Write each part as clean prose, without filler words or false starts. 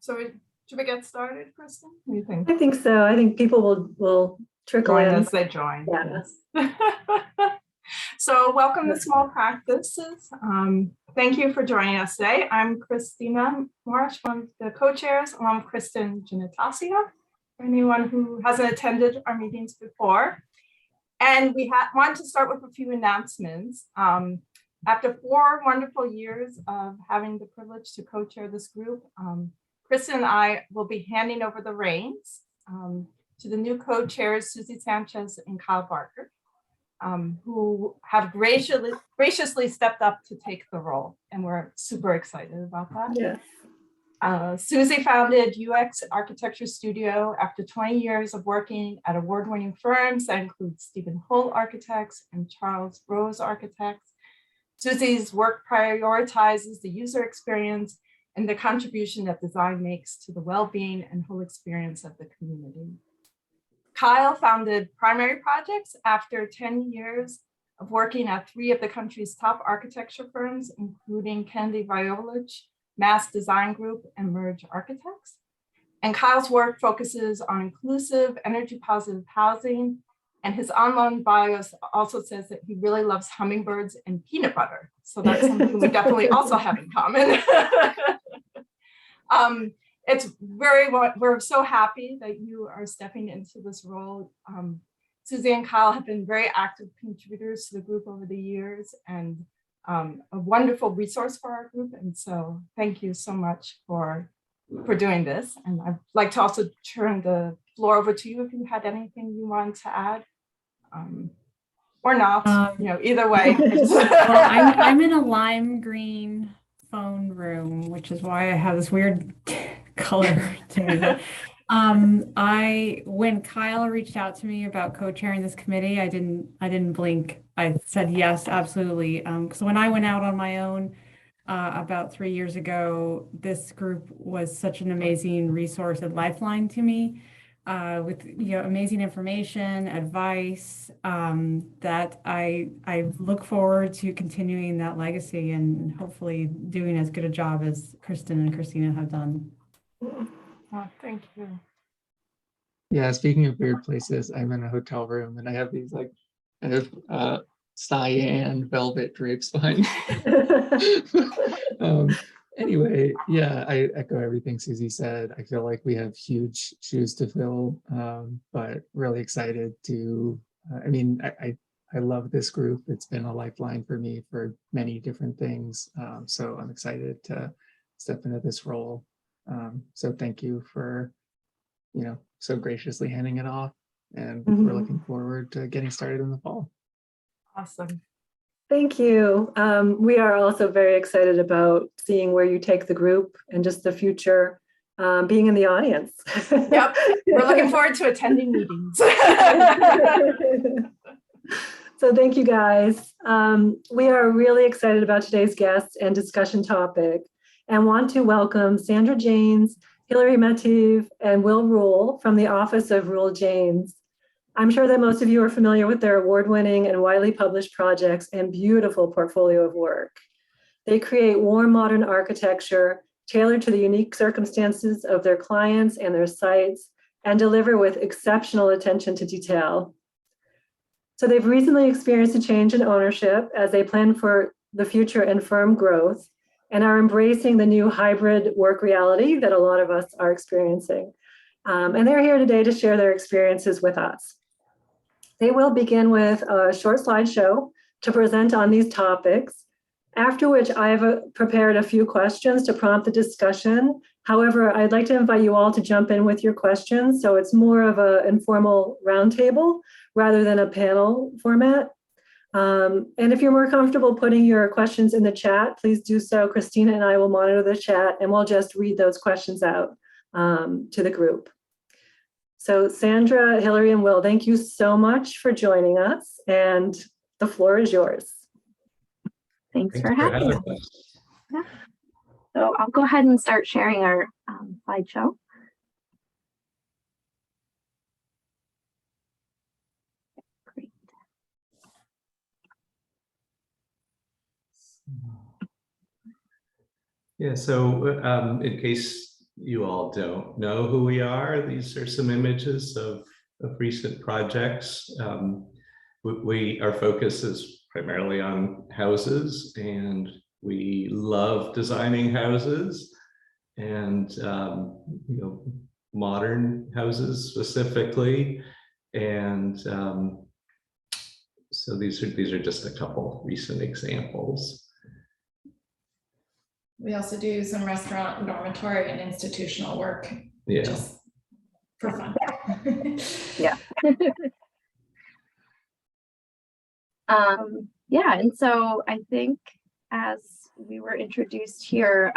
Should we get started, Kristen? What do you think? I think so. I think people will trickle Join in as they join. Yeah. Yes. So welcome to Small Practices. Thank you for joining us today. I'm Christina Marsh, one of the co-chairs, along with Kristen Genitasia, for anyone who hasn't attended our meetings before. And we want to start with a few announcements. After 4 wonderful years of having the privilege to co-chair this group, Kristen and I will be handing over the reins to the new co-chairs, Susie Sanchez and Kyle Barker, who have graciously stepped up to take the role. And we're super excited about that. Yeah. Susie founded UX Architecture Studio after 20 years of working at award-winning firms that include Stephen Hull Architects and Charles Rose Architects. Susie's work prioritizes the user experience and the contribution that design makes to the well-being and whole experience of the community. Kyle founded Primary Projects after 10 years of working at 3 of the country's top architecture firms, including Kennedy Violich, Mass Design Group, and Merge Architects. And Kyle's work focuses on inclusive, energy-positive housing, and his online bio also says that he really loves hummingbirds and peanut butter. So that's something we definitely also have in common. We're so happy that you are stepping into this role. Susie and Kyle have been very active contributors to the group over the years and a wonderful resource for our group. And so thank you so much for doing this. And I'd like to also turn the floor over to you if you had anything you wanted to add. Or not, either way. Well, I'm in a lime green phone room, which is why I have this weird color to me. When Kyle reached out to me about co-chairing this committee, I didn't blink. I said yes, absolutely. Because when I went out on my own about 3 years ago, this group was such an amazing resource and lifeline to me. With amazing information, advice, that I look forward to continuing that legacy and hopefully doing as good a job as Kristen and Christina have done. Oh, thank you. Yeah, speaking of weird places, I'm in a hotel room and I have these like kind of cyan velvet drapes behind me. Anyway, yeah, I echo everything Susie said. I feel like we have huge shoes to fill, but really excited to, I love this group. It's been a lifeline for me for many different things. So I'm excited to step into this role. So thank you for, so graciously handing it off. And we're looking forward to getting started in the fall. Awesome. Thank you. We are also very excited about seeing where you take the group and just the future, being in the audience. Yep, we're looking forward to attending meetings. So thank you guys. We are really excited about today's guest and discussion topic and want to welcome Sandra Janes, Hilary Mative, and Will Ruhl from the Office of Ruhl Janes. I'm sure that most of you are familiar with their award-winning and widely published projects and beautiful portfolio of work. They create warm modern architecture tailored to the unique circumstances of their clients and their sites and deliver with exceptional attention to detail. So they've recently experienced a change in ownership as they plan for the future and firm growth and are embracing the new hybrid work reality that a lot of us are experiencing. And they're here today to share their experiences with us. They will begin with a short slideshow to present on these topics, after which I've prepared a few questions to prompt the discussion. However, I'd like to invite you all to jump in with your questions, so it's more of an informal roundtable rather than a panel format. And if you're more comfortable putting your questions in the chat, please do so. Christina and I will monitor the chat, and we'll just read those questions out to the group. So Sandra, Hilary, and Will, thank you so much for joining us, and the floor is yours. Thanks for having us. Yeah. So I'll go ahead and start sharing our slideshow. Great. Yeah, so in case you all don't know who we are, these are some images of recent projects. Our focus is primarily on houses, and we love designing houses, and modern houses specifically. And so these are just a couple recent examples. We also do some restaurant, dormitory, and institutional work, Yeah. just for fun. Yeah. Yeah, and so I think as we were introduced here,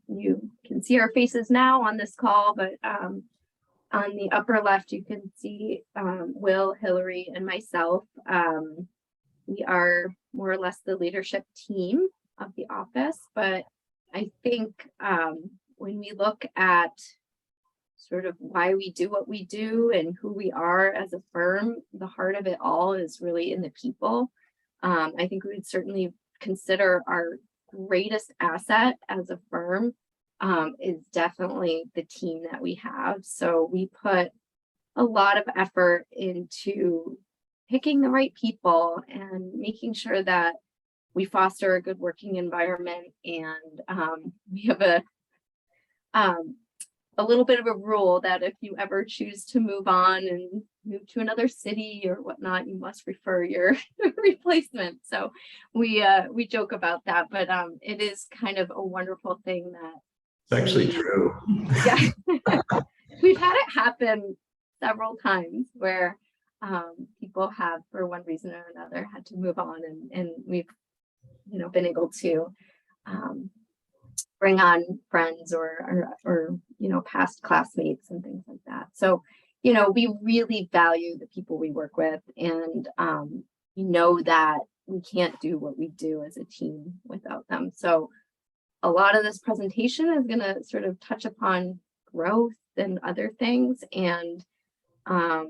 you can see our faces now on this call, but on the upper left, you can see Will, Hillary, and myself. We are more or less the leadership team of the office, but I think when we look at sort of why we do what we do and who we are as a firm, the heart of it all is really in the people. I think we would certainly consider our greatest asset as a firm is definitely the team that we have. So we put a lot of effort into picking the right people and making sure that we foster a good working environment. And we have a little bit of a rule that if you ever choose to move on and move to another city or whatnot, you must refer your replacement. So we joke about that, but it is kind of a wonderful thing that It's actually true. Yeah. We've had it happen several times where people have, for one reason or another, had to move on, and we've been able to bring on friends or past classmates and things like that. So we really value the people we work with, and we know that we can't do what we do as a team without them. So a lot of this presentation is going to sort of touch upon growth and other things, and I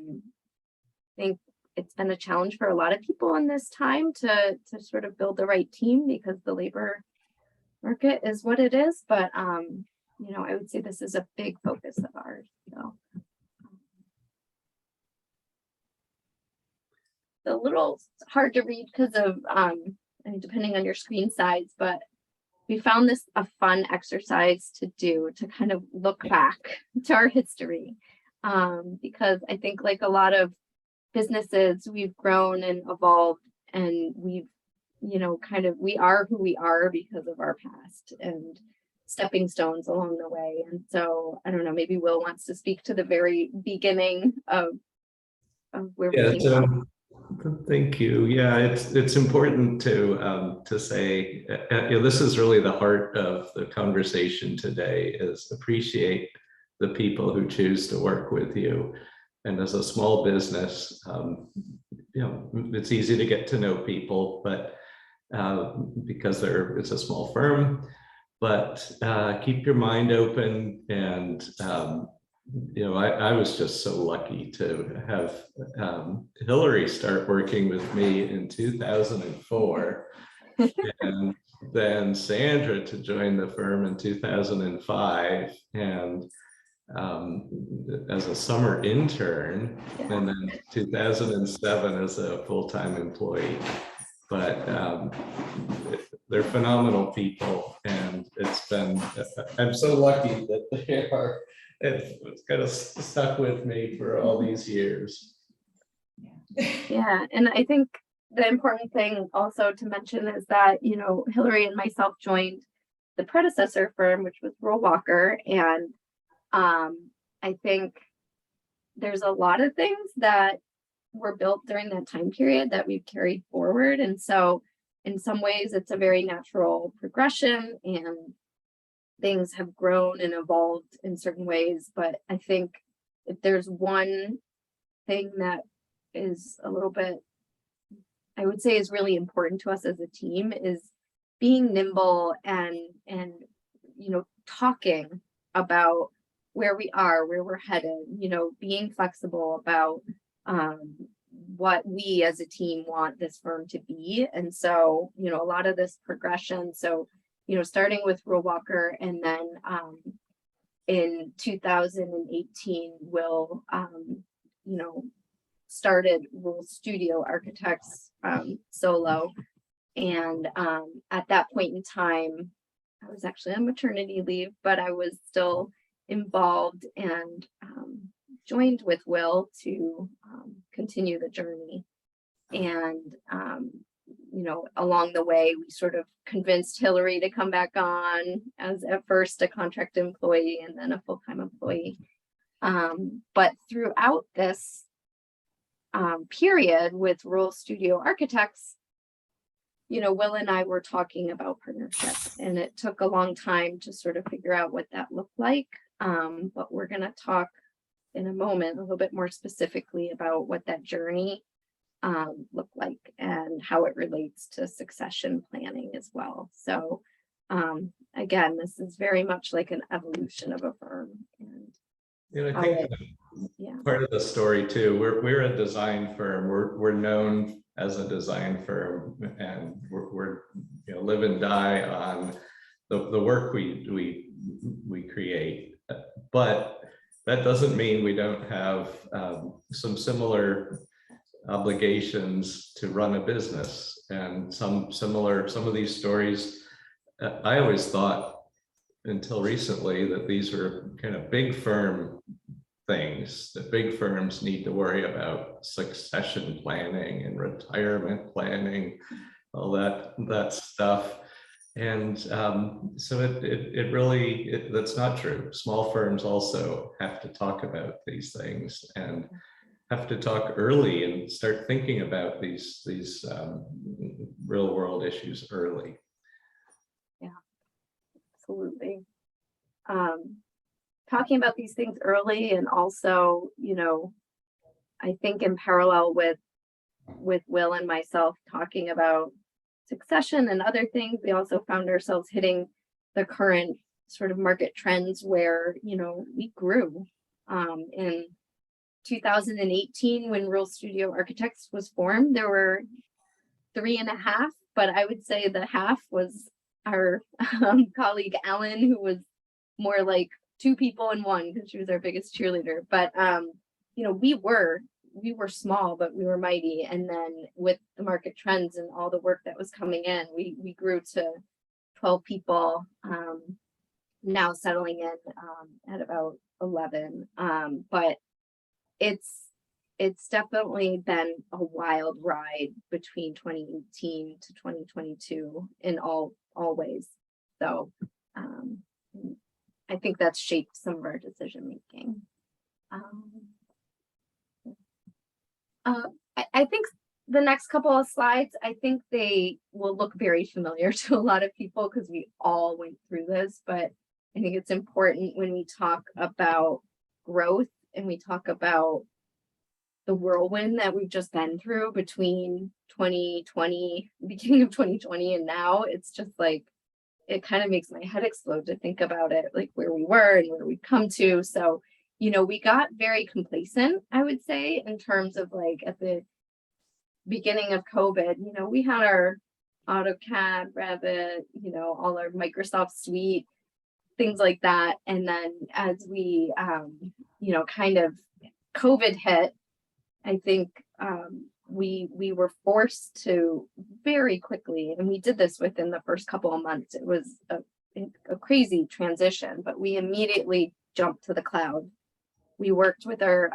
think it's been a challenge for a lot of people in this time to sort of build the right team, because the labor market is what it is. But I would say this is a big focus of ours. So a little hard to read because of depending on your screen size, but we found this a fun exercise to do to kind of look back to our history, because I think, like a lot of businesses, we've grown and evolved, and we've we are who we are because of our past and stepping stones along the way. And so I don't know, maybe Will wants to speak to the very beginning of where we came from. Thank you. Yeah, it's important to say this is really the heart of the conversation today, is appreciate the people who choose to work with you. And as a small business, it's easy to get to know people, but because it's a small firm, but keep your mind open. And I was just so lucky to have Hillary start working with me in 2004, and then Sandra to join the firm in 2005, and as a summer intern, and then 2007 as a full-time employee. But they're phenomenal people, and I'm so lucky that they are. It's kind of stuck with me for all these years. Yeah, and I think the important thing also to mention is that Hillary and myself joined the predecessor firm, which was Ruhl Walker, and I think there's a lot of things that were built during that time period that we've carried forward, and so in some ways it's a very natural progression, and things have grown and evolved in certain ways. But I think if there's one thing that is a little bit, I would say, is really important to us as a team, is being nimble and talking about where we are, where we're headed, being flexible about what we as a team want this firm to be. And so, a lot of this progression, so starting with Ruhl Walker, and then in 2018, Will, started Ruhl Studio Architects solo. And at that point in time, I was actually on maternity leave, but I was still involved and joined with Will to continue the journey. And, along the way, we sort of convinced Hillary to come back on as at first a contract employee and then a full-time employee. But throughout this period with Ruhl Studio Architects, Will and I were talking about partnership, and it took a long time to sort of figure out what that looked like. But we're going to talk in a moment a little bit more specifically about what that journey looked like and how it relates to succession planning as well. So again, this is very much like an evolution of a firm. And I think part of the story too, we're a design firm. We're known as a design firm, and we're live and die on the work we create. But that doesn't mean we don't have some similar obligations to run a business, and some of these stories. I always thought until recently that these were kind of big firm things, that big firms need to worry about succession planning and retirement planning, all that stuff. And so it really, that's not true. Small firms also have to talk about these things and have to talk early and start thinking about these real world issues early. Yeah, absolutely. Talking about these things early, and also, I think in parallel with Will and myself talking about succession and other things, we also found ourselves hitting the current sort of market trends where, we grew. In 2018, when Ruhl Studio Architects was formed, there were 3.5, but I would say the half was our colleague Ellen, who was more like 2 people in one because she was our biggest cheerleader. But we were small, but we were mighty. And then with the market trends and all the work that was coming in, we grew to 12 people, now settling in at about 11. But it's definitely been a wild ride between 2018 to 2022 in all ways. So I think that's shaped some of our decision making. I think the next couple of slides, I think they will look very familiar to a lot of people because we all went through this, but I think it's important when we talk about growth and we talk about the whirlwind that we've just been through between 2020, beginning of 2020 and now. It's just like, it kind of makes my head explode to think about it, like where we were and where we've come to. So, we got very complacent, I would say, in terms of like at the beginning of COVID, we had our AutoCAD, Revit, all our Microsoft suite, things like that. And then as we, kind of COVID hit, I think we were forced to very quickly, and we did this within the first couple of months. It was a crazy transition, but we immediately jumped to the cloud. We worked with our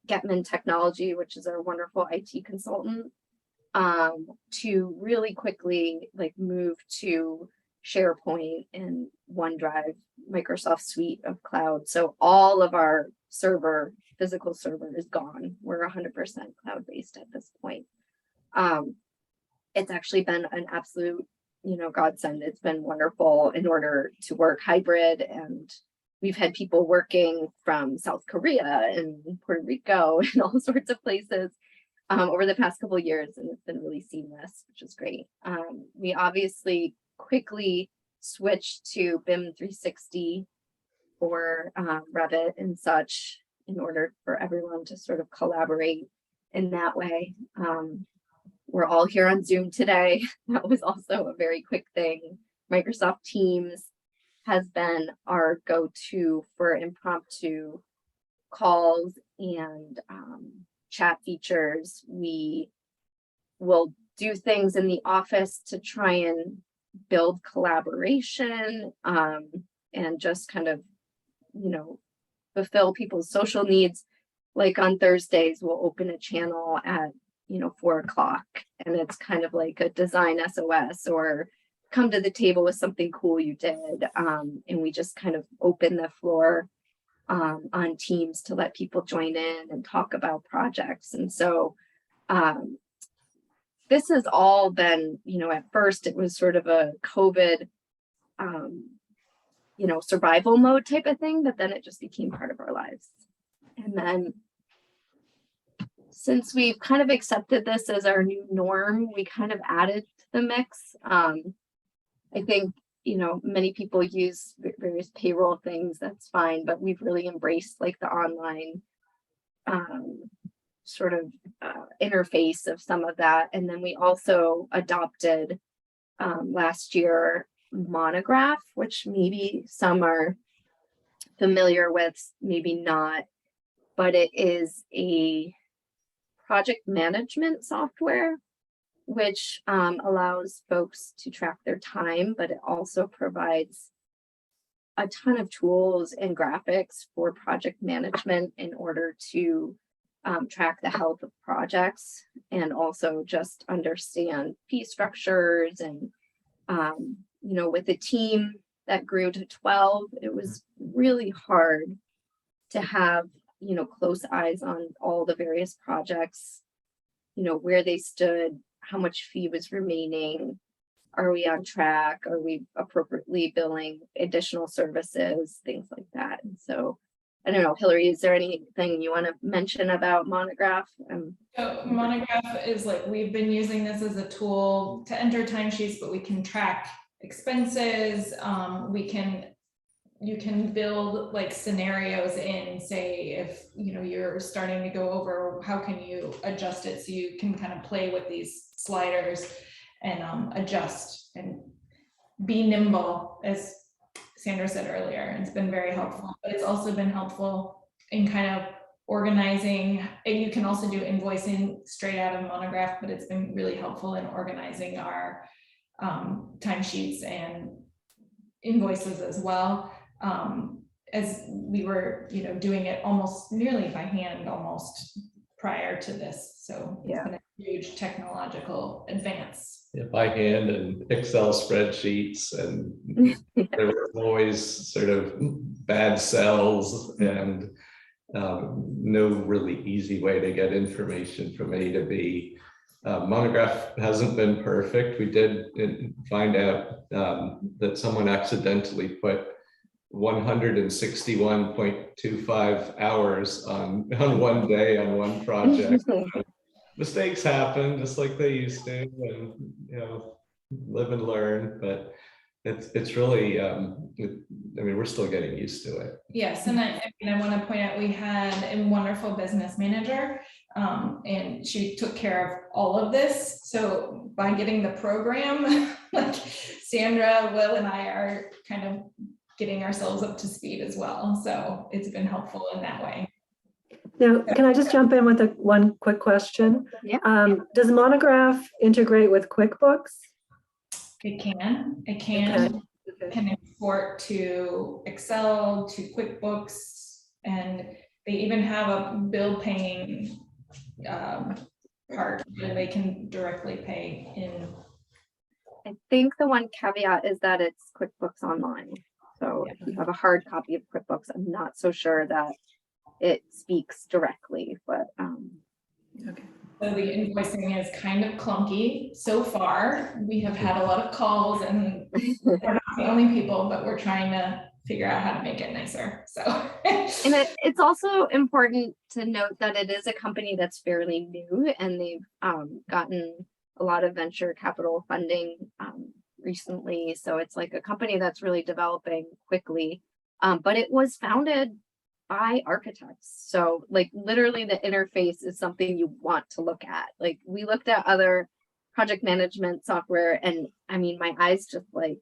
Getman Technology, which is our wonderful IT consultant, to really quickly move to SharePoint and OneDrive, Microsoft suite of cloud. So all of our physical server is gone. We're 100% cloud-based at this point. It's actually been an absolute, godsend. It's been wonderful in order to work hybrid, and we've had people working from South Korea and Puerto Rico and all sorts of places over the past couple of years, and it's been really seamless, which is great. We obviously quickly switched to BIM 360 for Revit and such in order for everyone to sort of collaborate in that way. We're all here on Zoom today. That was also a very quick thing. Microsoft Teams has been our go-to for impromptu calls and chat features. We will do things in the office to try and build collaboration and just kind of, fulfill people's social needs. Like on Thursdays, we'll open a channel at 4 o'clock, and it's kind of like a design SOS or come to the table with something cool you did. And we just kind of open the floor on Teams to let people join in and talk about projects. And so this has all been, at first it was sort of a COVID, survival mode type of thing, but then it just became part of our lives. And then since we've kind of accepted this as our new norm, we kind of added to the mix. I think, many people use various payroll things, that's fine, but we've really embraced like the online sort of interface of some of that. And then we also adopted last year Monograph, which maybe some are familiar with, maybe not, but it is a project management software which allows folks to track their time, but it also provides a ton of tools and graphics for project management in order to track the health of projects and also just understand fee structures. And with a team that grew to 12, it was really hard to have close eyes on all the various projects, where they stood, how much fee was remaining, are we on track, are we appropriately billing additional services, things like that. And so I don't know, Hillary, is there anything you want to mention about Monograph? So Monograph is like, we've been using this as a tool to enter timesheets, but we can track expenses. You can build like scenarios in, say, if you're starting to go over, how can you adjust it, so you can kind of play with these sliders and adjust and be nimble, as Sandra said earlier. It's been very helpful, but it's also been helpful in kind of organizing, and you can also do invoicing straight out of Monograph, but it's been really helpful in organizing our timesheets and invoices as well. As we were, doing it almost nearly by hand almost prior to this. So it's been a huge technological advance. Yeah, by hand and Excel spreadsheets, and there were always sort of bad cells and no really easy way to get information from A to B. Monograph hasn't been perfect. We did find out that someone accidentally put 161.25 hours on one day on one project. Mistakes happen just like they used to, and live and learn, but it's really we're still getting used to it. Yes, and I want to point out, we had a wonderful business manager, and she took care of all of this. So by getting the program, like Sandra, Will, and I are kind of getting ourselves up to speed as well. So it's been helpful in that way. Now, can I just jump in with one quick question? Yeah. Does Monograph integrate with QuickBooks? It can. It can. Okay. Can export to Excel, to QuickBooks, and they even have a bill paying part where they can directly pay in. I think the one caveat is that it's QuickBooks Online. So if you have a hard copy of QuickBooks, I'm not so sure that it speaks directly, but okay. So the invoicing is kind of clunky so far. We have had a lot of calls, and we're not the only people, but we're trying to figure out how to make it nicer. So and it's also important to note that it is a company that's fairly new, and they've gotten a lot of venture capital funding recently. So it's like a company that's really developing quickly, but it was founded by architects. So like literally the interface is something you want to look at. Like we looked at other project management software, and I mean, my eyes just like,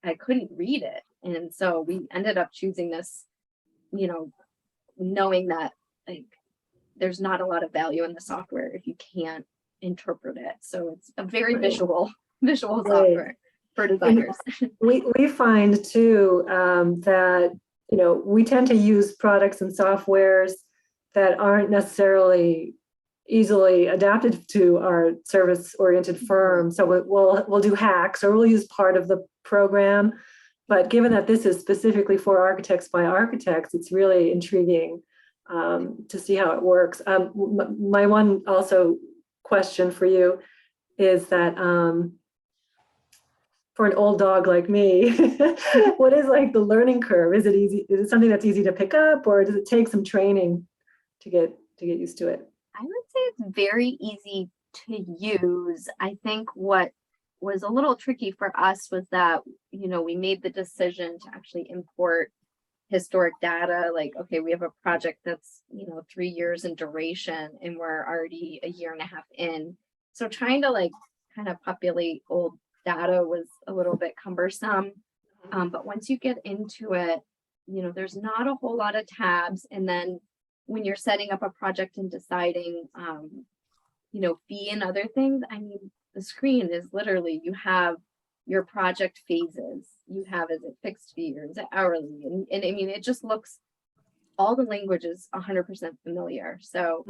I couldn't read it. And so we ended up choosing this, you know, knowing that like there's not a lot of value in the software if you can't interpret it. So it's a very visual software for designers. We find too that, you know, we tend to use products and softwares that aren't necessarily easily adapted to our service-oriented firm. So we'll do hacks, or we'll use part of the program. But given that this is specifically for architects by architects, it's really intriguing to see how it works. My one also question for you is that for an old dog like me, what is like the learning curve? Is it easy? Is it something that's easy to pick up, or does it take some training to get used to it? I would say it's very easy to use. I think what was a little tricky for us was that, you know, we made the decision to actually import historic data. Like, okay, we have a project that's, you know, 3 years in duration and we're already a year and a half in. So trying to like kind of populate old data was a little bit cumbersome. But once you get into it, you know, there's not a whole lot of tabs. And then when you're setting up a project and deciding, you know, fee and other things, I mean, the screen is literally, you have your project phases, you have, is it fixed fee or is it hourly? And I mean, it just looks, all the language is 100% familiar. So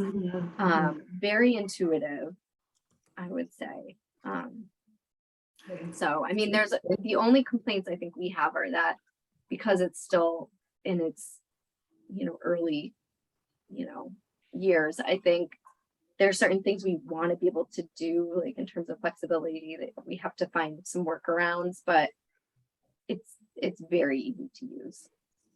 very intuitive, I would say. So, I mean, there's the only complaints I think we have are that because it's still in its, you know, early, you know, years, I think there's certain things we want to be able to do, like in terms of flexibility, that we have to find some workarounds, but it's very easy to use.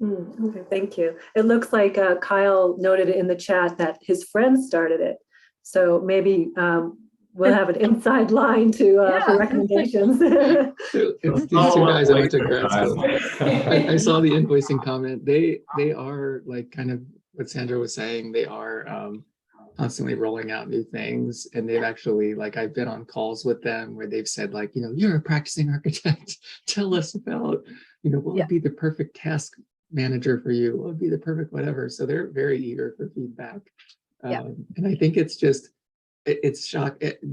Okay, thank you. It looks like Kyle noted in the chat that his friend started it. So maybe we'll have an inside line to for recommendations. It's these two guys I went to grad school. I saw the invoicing comment. They are like kind of what Sandra was saying. They are constantly rolling out new things, and they've actually, like, I've been on calls with them where they've said, like, you know, you're a practicing architect. Tell us about, you know, what would be the perfect task manager for you? What would be the perfect whatever? So they're very eager for feedback. And I think it's just, it's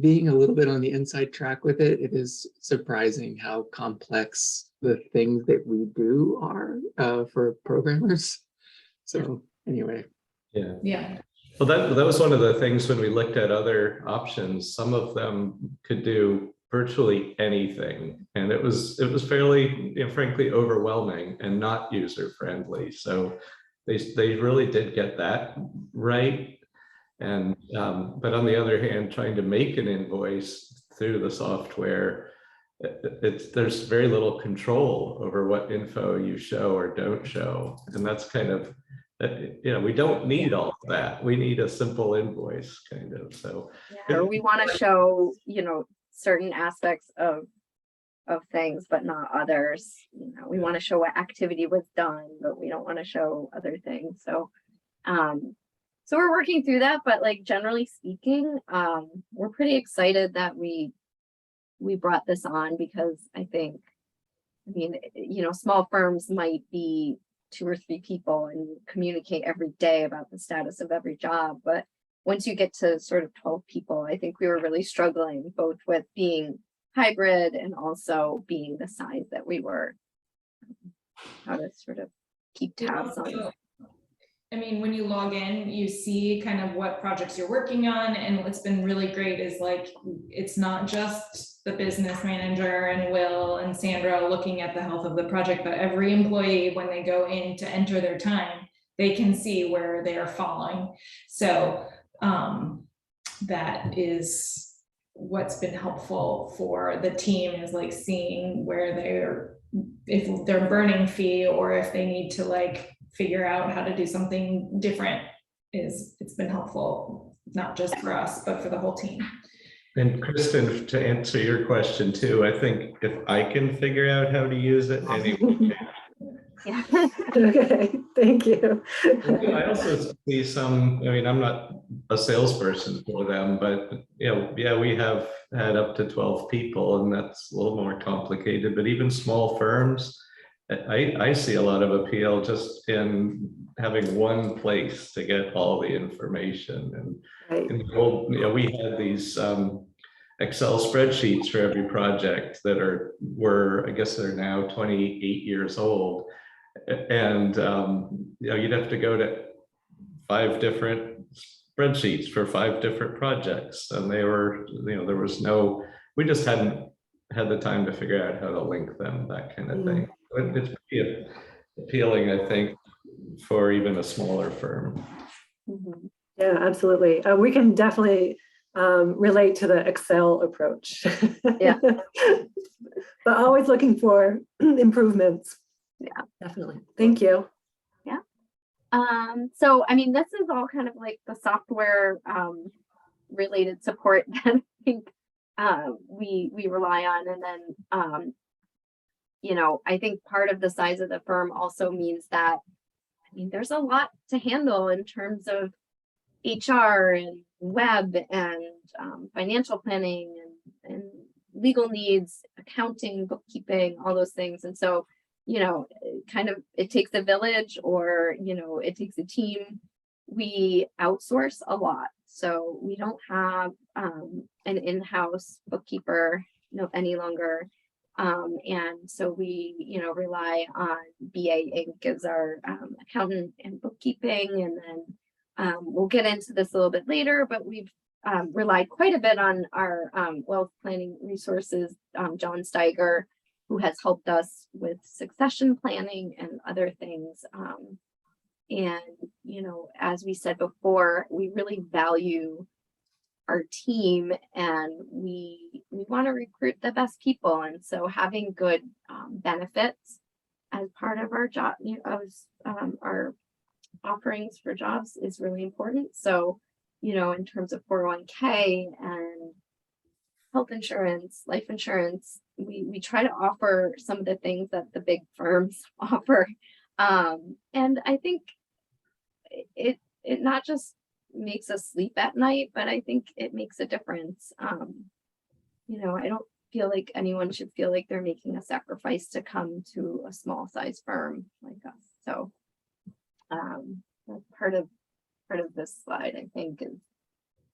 being a little bit on the inside track with it. It is surprising how complex the things that we do are for programmers. So anyway. Yeah. Well, that was one of the things when we looked at other options. Some of them could do virtually anything, and it was fairly, you know, frankly, overwhelming and not user friendly. So they really did get that right. And but on the other hand, trying to make an invoice through the software, there's very little control over what info you show or don't show, and that's kind of, you know, we don't need all of that. We need a simple invoice, kind of. So or we want to show, you know, certain aspects of things, but not others. You know, we want to show what activity was done, but we don't want to show other things. So so we're working through that, but like generally speaking, we're pretty excited that we brought this on, because I think, I mean, you know, small firms might be 2 or 3 people and you communicate every day about the status of every job. But once you get to sort of 12 people, I think we were really struggling both with being hybrid and also being the size that we were, how to sort of keep tabs on. I mean, when you log in, you see kind of what projects you're working on. And what's been really great is, like, it's not just the business manager and Will and Sandra looking at the health of the project, but every employee, when they go in to enter their time, they can see where they are falling. So that is what's been helpful for the team, is like seeing where they're, if they're burning fee or if they need to like figure out how to do something different. It's been helpful, not just for us, but for the whole team. And Kristen, to answer your question too, I think if I can figure out how to use it, anyone can. Yeah. Okay, thank you. I also see some, I mean, I'm not a salesperson for them, but you know, yeah, we have had up to 12 people, and that's a little more complicated. But even small firms, I see a lot of appeal just in having one place to get all the information. And Right. in the old, we had these Excel spreadsheets for every project that I guess they're now 28 years old. And you'd have to go to 5 different spreadsheets for 5 different projects. And they were, there was no, we just hadn't had the time to figure out how to link them, that kind of thing. It's pretty appealing, I think, for even a smaller firm. Yeah, absolutely. We can definitely relate to the Excel approach. Yeah. But always looking for improvements. Yeah, definitely. Thank you. Yeah. So, I mean, this is all kind of like the software related support that I think we rely on. And then, I think part of the size of the firm also means that, there's a lot to handle in terms of HR and web and financial planning and legal needs, accounting, bookkeeping, all those things. And so, it takes a village, or, it takes a team. We outsource a lot. So we don't have an in-house bookkeeper any longer. And so we, rely on BA Inc. as our accountant and bookkeeping. And then we'll get into this a little bit later, but we've relied quite a bit on our wealth planning resources, John Steiger, who has helped us with succession planning and other things. And, as we said before, we really value our team, and we want to recruit the best people. And so having good benefits as part of our job, our offerings for jobs is really important. So, in terms of 401k and health insurance, life insurance, we try to offer some of the things that the big firms offer. And I think it not just makes us sleep at night, but I think it makes a difference. I don't feel like anyone should feel like they're making a sacrifice to come to a small size firm like us. So that's part of this slide, I think, is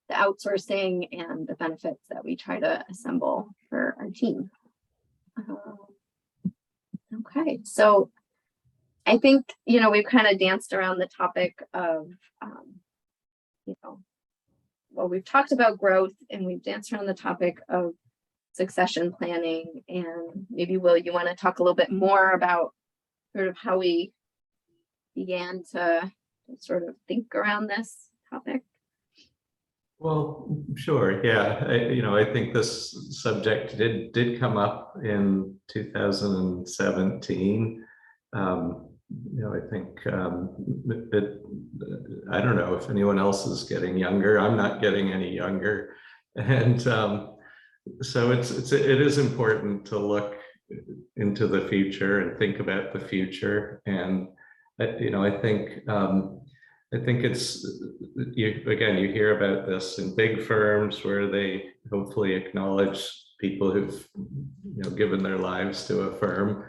the outsourcing and the benefits that we try to assemble for our team. Okay, so I think, we've kind of danced around the topic of, we've talked about growth, and we've danced around the topic of succession planning. And maybe, Will, you want to talk a little bit more about sort of how we began to sort of think around this topic? Well, sure. Yeah. I think this subject did come up in 2017. I think I don't know if anyone else is getting younger. I'm not getting any younger. And so it is important to look into the future and think about the future. And, I think it's, you hear about this in big firms where they hopefully acknowledge people who've, given their lives to a firm.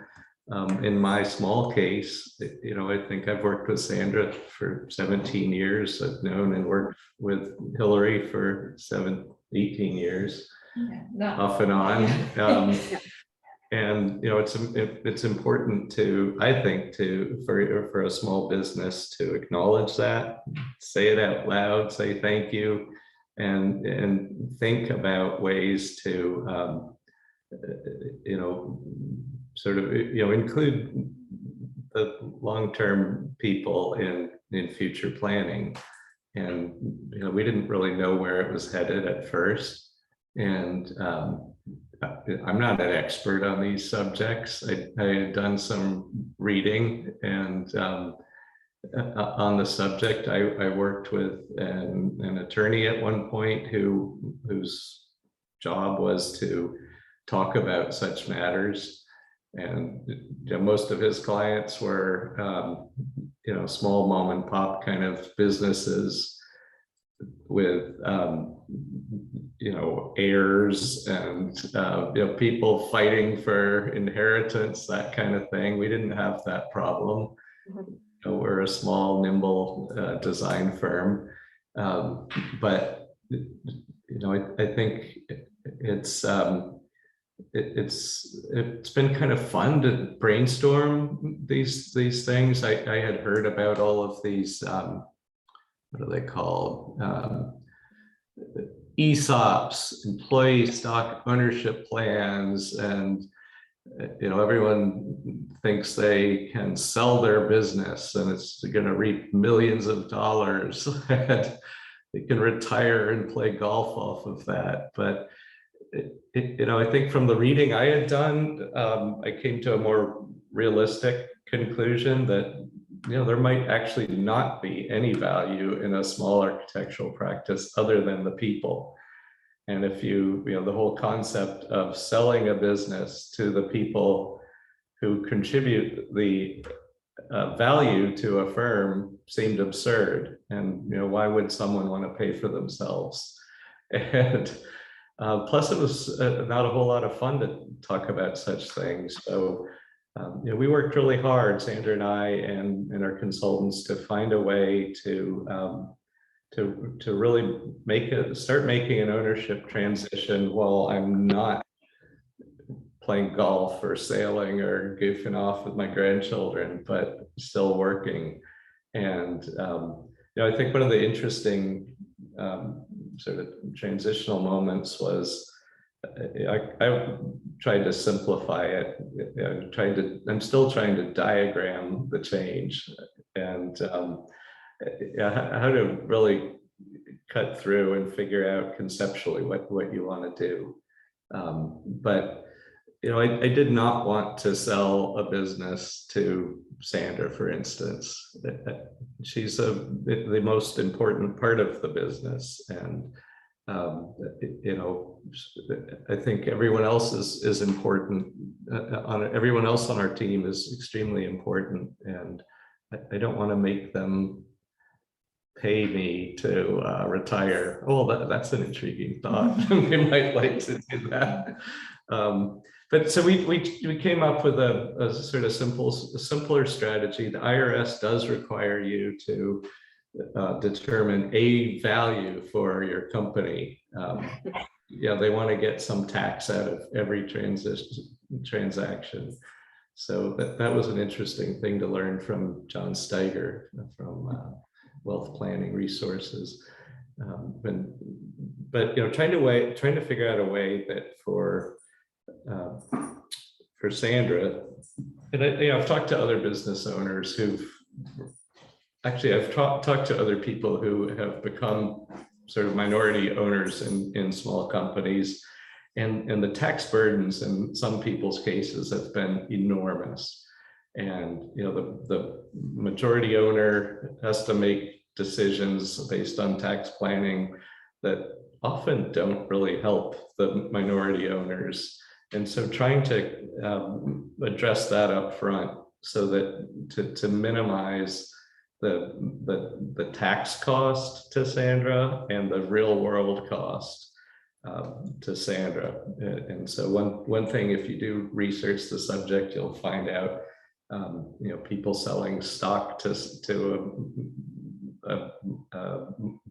In my small case, I think I've worked with Sandra for 17 years. I've known and worked with Hillary for 18 years, off and on. And it's important to, I think, for a small business to acknowledge that, say it out loud, say thank you, and think about ways to sort of include the long-term people in future planning. And we didn't really know where it was headed at first, and I'm not an expert on these subjects. I had done some reading, and on the subject, I worked with an attorney at one point whose job was to talk about such matters. And most of his clients were, small mom and pop kind of businesses. you know, heirs and you know, people fighting for inheritance, that kind of thing. We didn't have that problem. You know, we're a small, nimble design firm, but you know, I think it's been kind of fun to brainstorm these things. I had heard about all of these, what are they called? ESOPs, employee stock ownership plans, and you know, everyone thinks they can sell their business and it's going to reap millions of dollars and they can retire and play golf off of that. But you know, I think from the reading I had done, I came to a more realistic conclusion that, you know, there might actually not be any value in a small architectural practice other than the people. And if you know, the whole concept of selling a business to the people who contribute the value to a firm seemed absurd. And, you know, why would someone want to pay for themselves? And plus it was not a whole lot of fun to talk about such things. So, you know, we worked really hard, Sandra and I and our consultants, to find a way to really start making an ownership transition while I'm not playing golf or sailing or goofing off with my grandchildren, but still working. And you know, I think one of the interesting sort of transitional moments was I tried to simplify it. I'm still trying to diagram the change and how to really cut through and figure out conceptually what you want to do. But you know, I did not want to sell a business to Sandra, for instance. She's the most important part of the business, and you know, I think everyone else is important. Everyone else on our team is extremely important, and I don't want to make them pay me to retire. Oh, that's an intriguing thought. We might like to do that. But so we came up with a sort of simpler strategy. The IRS does require you to determine a value for your company. Yeah, they want to get some tax out of every transaction. So that was an interesting thing to learn from John Steiger from Wealth Planning Resources. But you know, trying to figure out a way that for Sandra, and I've talked to other business owners who've actually, I've talked to other people who have become sort of minority owners in small companies, and the tax burdens in some people's cases have been enormous. And you know, the majority owner has to make decisions based on tax planning that often don't really help the minority owners. And so trying to address that up front so that to minimize the tax cost to Sandra and the real world cost to Sandra. And so one thing, if you do research the subject, you'll find out you know, people selling stock to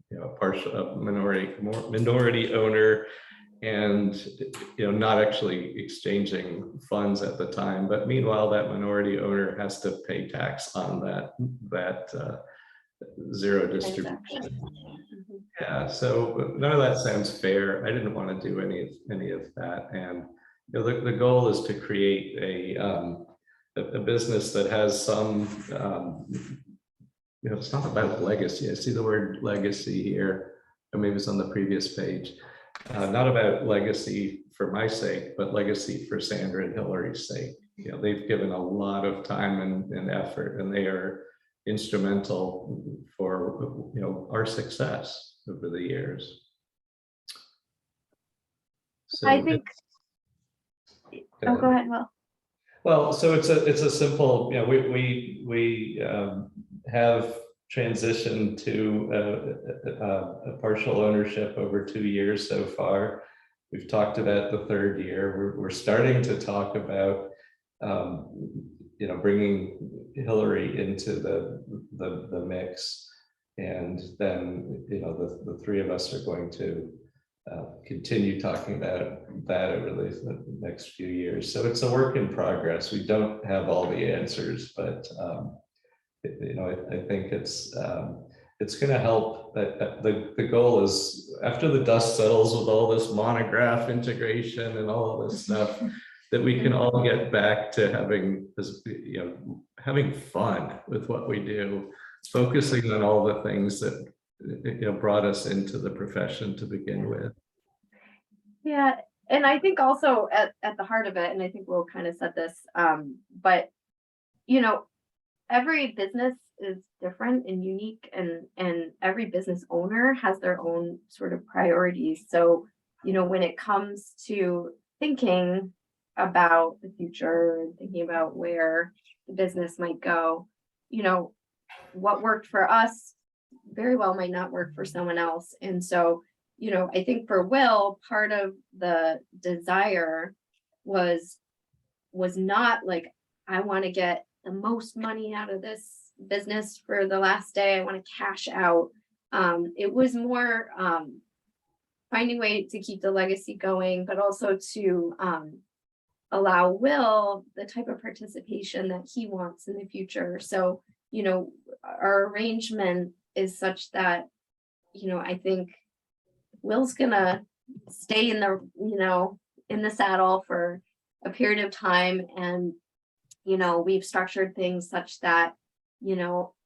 you know, a minority owner, and you know, not actually exchanging funds at the time, but meanwhile that minority owner has to pay tax on that zero distribution. Yeah, so none of that sounds fair. I didn't want to do any of that, and you know, the goal is to create a business that has some you know, it's not about legacy. I see the word legacy here, or maybe it's on the previous page. Not about legacy for my sake, but legacy for Sandra and Hillary's sake. You know, they've given a lot of time and effort, and they are instrumental for, you know, our success over the years. So I think. Oh, go ahead, Will. Well, so it's a simple, you know, we have transition to a partial ownership over 2 years so far. We've talked about the 3rd year. We're starting to talk about bringing Hillary into the mix, and then the 3 of us are going to continue talking about that over the next few years. So it's a work in progress. We don't have all the answers, but I think it's going to help. The goal is, after the dust settles with all this Monograph integration and all of this stuff, that we can all get back to having fun with what we do, focusing on all the things that brought us into the profession to begin with. Yeah, and I think also at the heart of it, and I think we'll kind of set this, but every business is different and unique, and every business owner has their own sort of priorities. So, when it comes to thinking about the future and thinking about where the business might go, what worked for us very well might not work for someone else. And so, I think for Will, part of the desire was not like, I want to get the most money out of this business for the last day, I want to cash out. It was more finding a way to keep the legacy going, but also to allow Will the type of participation that he wants in the future. So, our arrangement is such that, I think Will's gonna stay in the saddle for a period of time. And, we've structured things such that,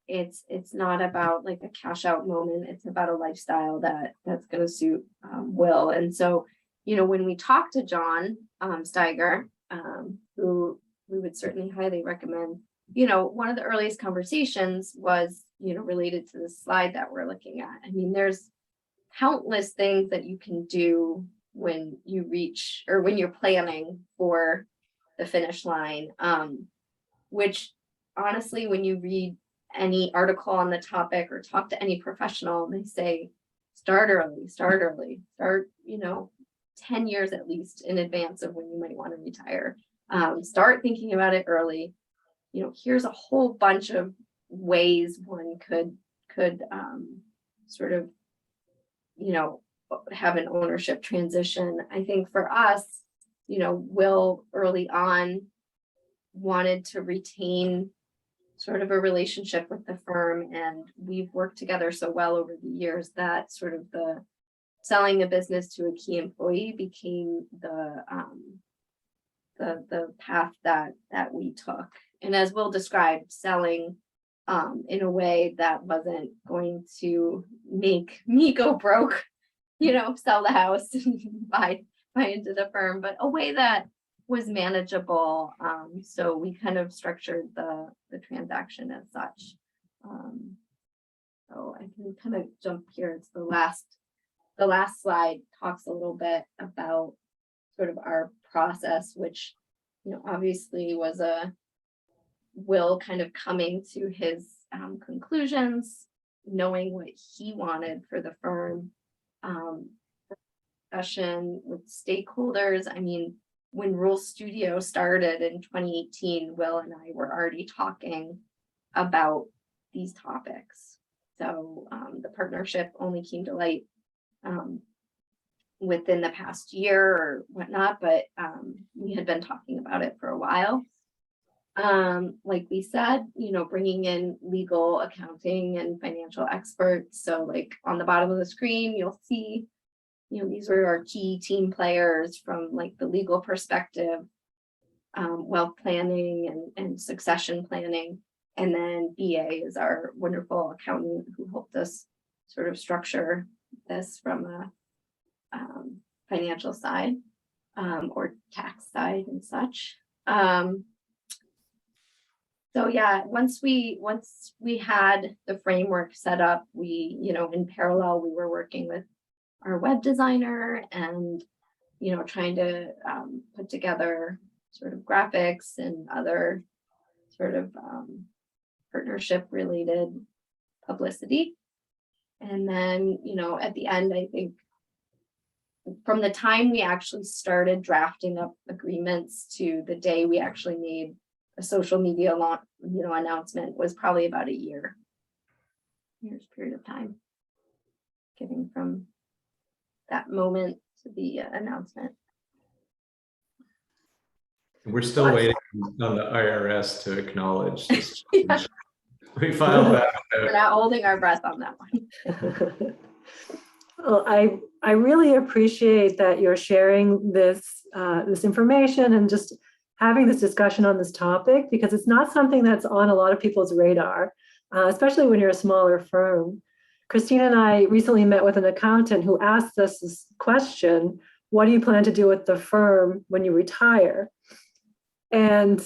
it's not about like a cash out moment. It's about a lifestyle that's going to suit Will. And so, when we talked to John Steiger, who we would certainly highly recommend, one of the earliest conversations was, related to the slide that we're looking at. I mean, there's countless things that you can do when you reach, or when you're planning for the finish line, which honestly, when you read any article on the topic or talk to any professional, they say, start early, start 10 years at least in advance of when you might want to retire. Start thinking about it early. Here's a whole bunch of ways one could sort of, have an ownership transition. I think for us, Will early on wanted to retain sort of a relationship with the firm, and we've worked together so well over the years that sort of the selling the business to a key employee became the path that we took. And as Will described, selling in a way that wasn't going to make me go broke, sell the house and buy into the firm, but a way that was manageable. So we kind of structured the transaction as such. So I can kind of jump here. It's the last slide talks a little bit about sort of our process, which, obviously was a Will kind of coming to his conclusions, knowing what he wanted for the firm, discussion with stakeholders. I mean, when Ruhl Studio started in 2018, Will and I were already talking about these topics. So the partnership only came to light within the past year or whatnot, but we had been talking about it for a while. Like we said, bringing in legal, accounting, and financial experts. So like on the bottom of the screen, you'll see, these are our key team players from like the legal perspective, wealth planning and succession planning. And then BA is our wonderful accountant who helped us sort of structure this from a financial side or tax side and such. So yeah, once we had the framework set up, we, in parallel, we were working with our web designer and, trying to put together sort of graphics and other sort of partnership related publicity. And then, you know, at the end, I think from the time we actually started drafting up agreements to the day we actually made a social media announcement was probably about a year's period of time, getting from that moment to the announcement. We're still waiting on the IRS to acknowledge this. Yeah. We filed that. We're not holding our breath on that one. Well, I really appreciate that you're sharing this this information and just having this discussion on this topic, because it's not something that's on a lot of people's radar, especially when you're a smaller firm. Christina and I recently met with an accountant who asked us this question: what do you plan to do with the firm when you retire? And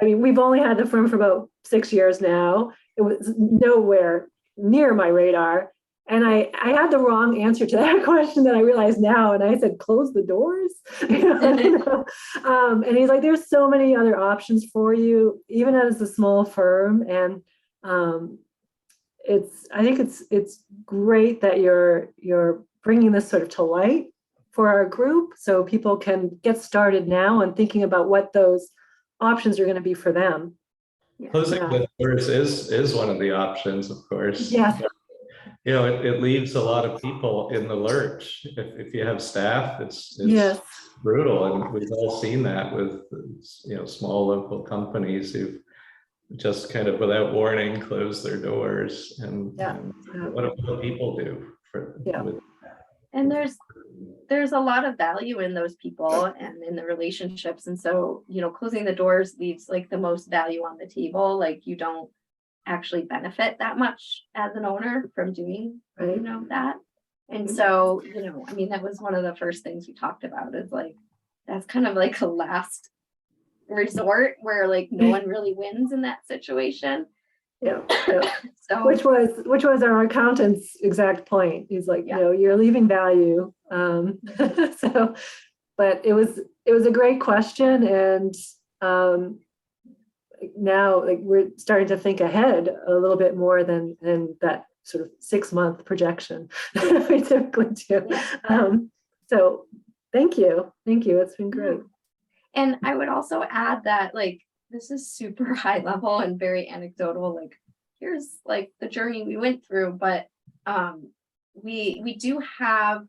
I mean, we've only had the firm for about 6 years now. It was nowhere near my radar. And I had the wrong answer to that question that I realize now. And I said, close the doors. And he's like, there's so many other options for you, even as a small firm. And I think it's great that you're bringing this sort of to light for our group, so people can get started now and thinking about what those options are going to be for them. Closing the doors is one of the options, of course. Yes. But, you know, it leaves a lot of people in the lurch. If you have staff, it's Yes. brutal, and we've all seen that with, you know, small local companies who've just kind of without warning closed their doors. And what do people do with And there's a lot of value in those people and in the relationships. And so, you know, closing the doors leaves like the most value on the table. Like you don't actually benefit that much as an owner from doing, you know, that. And so, you know, I mean, that was one of the first things we talked about, is like, that's kind of like a last resort where like no one really wins in that situation. Yeah. So Which was our accountant's exact point. He's like, you know, you're leaving value. So, but it was a great question, and now like we're starting to think ahead a little bit more than that sort of 6-month projection we typically do. So thank you. It's been great. And I would also add that like this is super high level and very anecdotal. Like here's like the journey we went through, but we do have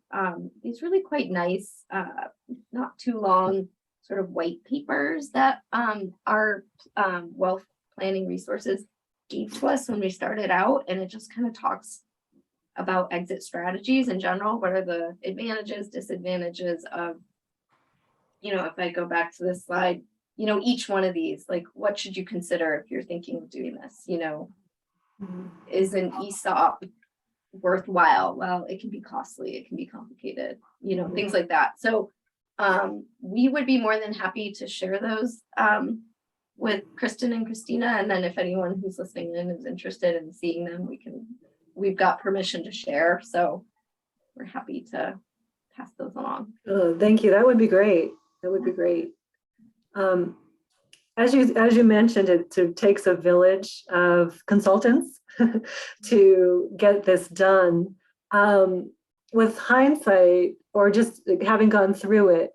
these really quite nice, not too long sort of white papers that our wealth planning resources gave to us when we started out, and it just kind of talks about exit strategies in general. What are the advantages, disadvantages of, you know, if I go back to this slide, you know, each one of these, like what should you consider if you're thinking of doing this? You know, is an ESOP worthwhile? Well, it can be costly, it can be complicated, you know, things like that. So we would be more than happy to share those with Kristen and Christina. And then if anyone who's listening in is interested in seeing them, we've got permission to share. So we're happy to pass those along. Thank you. That would be great. As you mentioned, it takes a village of consultants to get this done. With hindsight, or just having gone through it,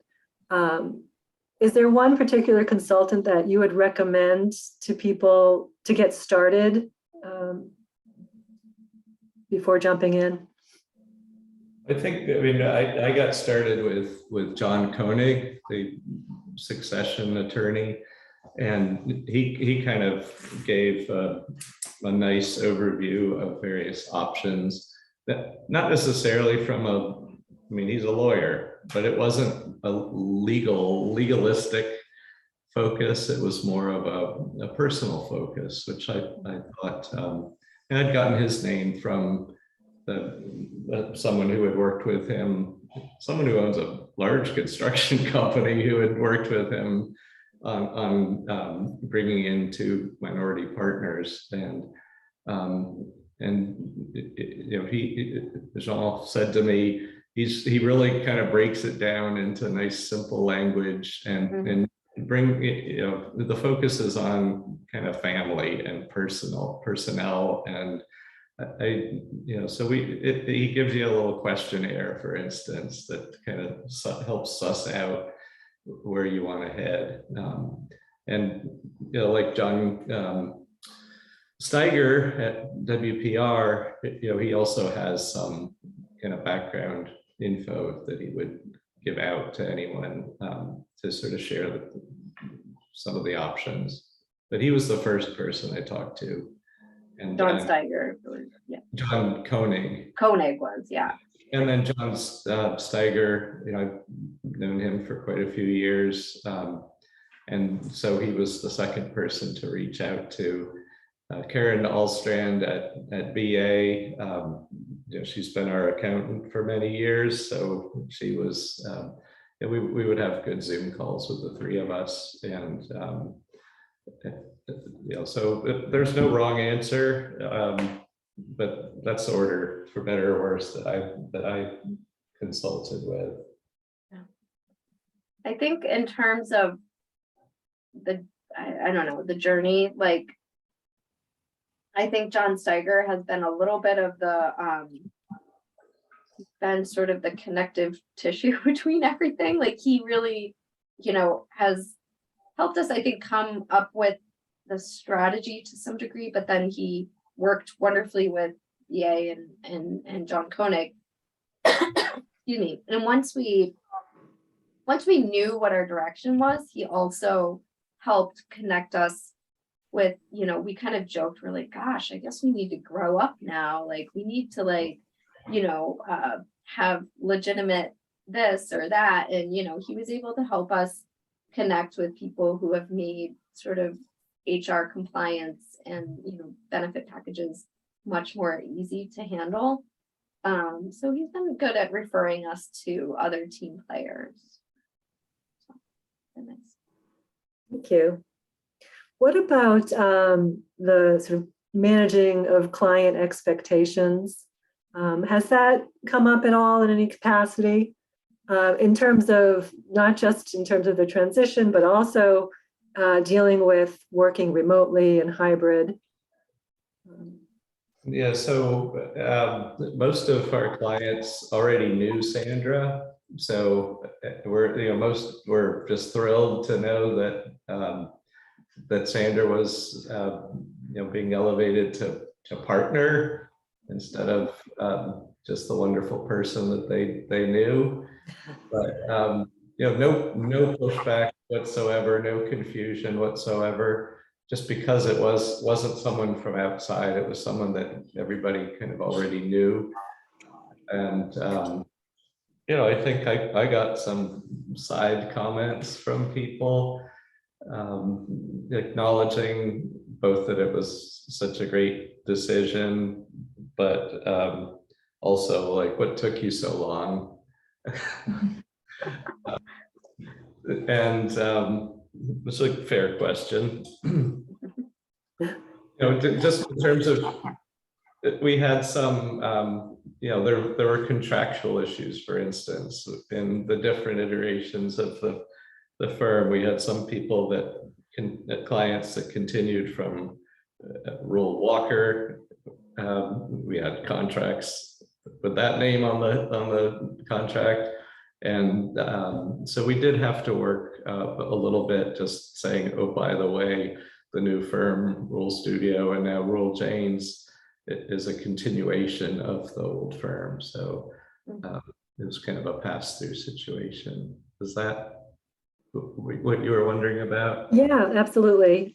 is there one particular consultant that you would recommend to people to get started before jumping in? I got started with John Koenig, the succession attorney, and he kind of gave a nice overview of various options that not necessarily he's a lawyer, but it wasn't a legalistic focus. It was more of a personal focus, which I thought, and I'd gotten his name from someone who had worked with him, someone who owns a large construction company who had worked with him on bringing in 2 minority partners. And Jean said to me, he really kind of breaks it down into nice, simple language, and bring, you know, the focus is on kind of family and personnel, and so he gives you a little questionnaire, for instance, that kind of helps suss out where you want to head. And like John Steiger at WPR, he also has some kind of background info that he would give out to anyone to sort of share some of the options. But he was the first person I talked to. And John Steiger, yeah. John Koenig. Koenig was, yeah. And then John Steiger, I've known him for quite a few years. And so he was the second person to reach out to. Karen Allstrand at BA, she's been our accountant for many years. So she was, we would have good Zoom calls with the three of us. And, so there's no wrong answer, but that's the order, for better or worse, that I consulted with. I think in terms of I don't know, the journey, like, I think John Steiger has been a little bit of been sort of the connective tissue between everything. Like, he really, has helped us, I think, come up with the strategy to some degree, but then he worked wonderfully with EA and John Koenig. Excuse me. And once we knew what our direction was, he also helped connect us with, we kind of joked, we're like, gosh, I guess we need to grow up now. Like, we need to have legitimate this or that. And, he was able to help us connect with people who have made sort of HR compliance and, benefit packages much more easy to handle. So he's been good at referring us to other team players. So, nice. Thank you. What about the sort of managing of client expectations? Has that come up at all in any capacity in terms of, not just in terms of the transition, but also dealing with working remotely and hybrid? Yeah, so most of our clients already knew Sandra, so we're just thrilled to know that that Sandra was being elevated to partner instead of just the wonderful person that they knew. But no pushback whatsoever, no confusion whatsoever. Just because it wasn't someone from outside, it was someone that everybody kind of already knew. And I think I got some side comments from people acknowledging both that it was such a great decision, but also like, what took you so long? And it's a fair question. Just in terms of, we had some, there were contractual issues, for instance, in the different iterations of the firm. We had some people clients that continued from Ruhl Walker. We had contracts with that name on the contract. And so we did have to work a little bit, just saying, oh, by the way, the new firm, Ruhl Studio, and now Ruhl Jahnes, is a continuation of the old firm. So it was kind of a pass-through situation. Is that what you were wondering about? Yeah, absolutely.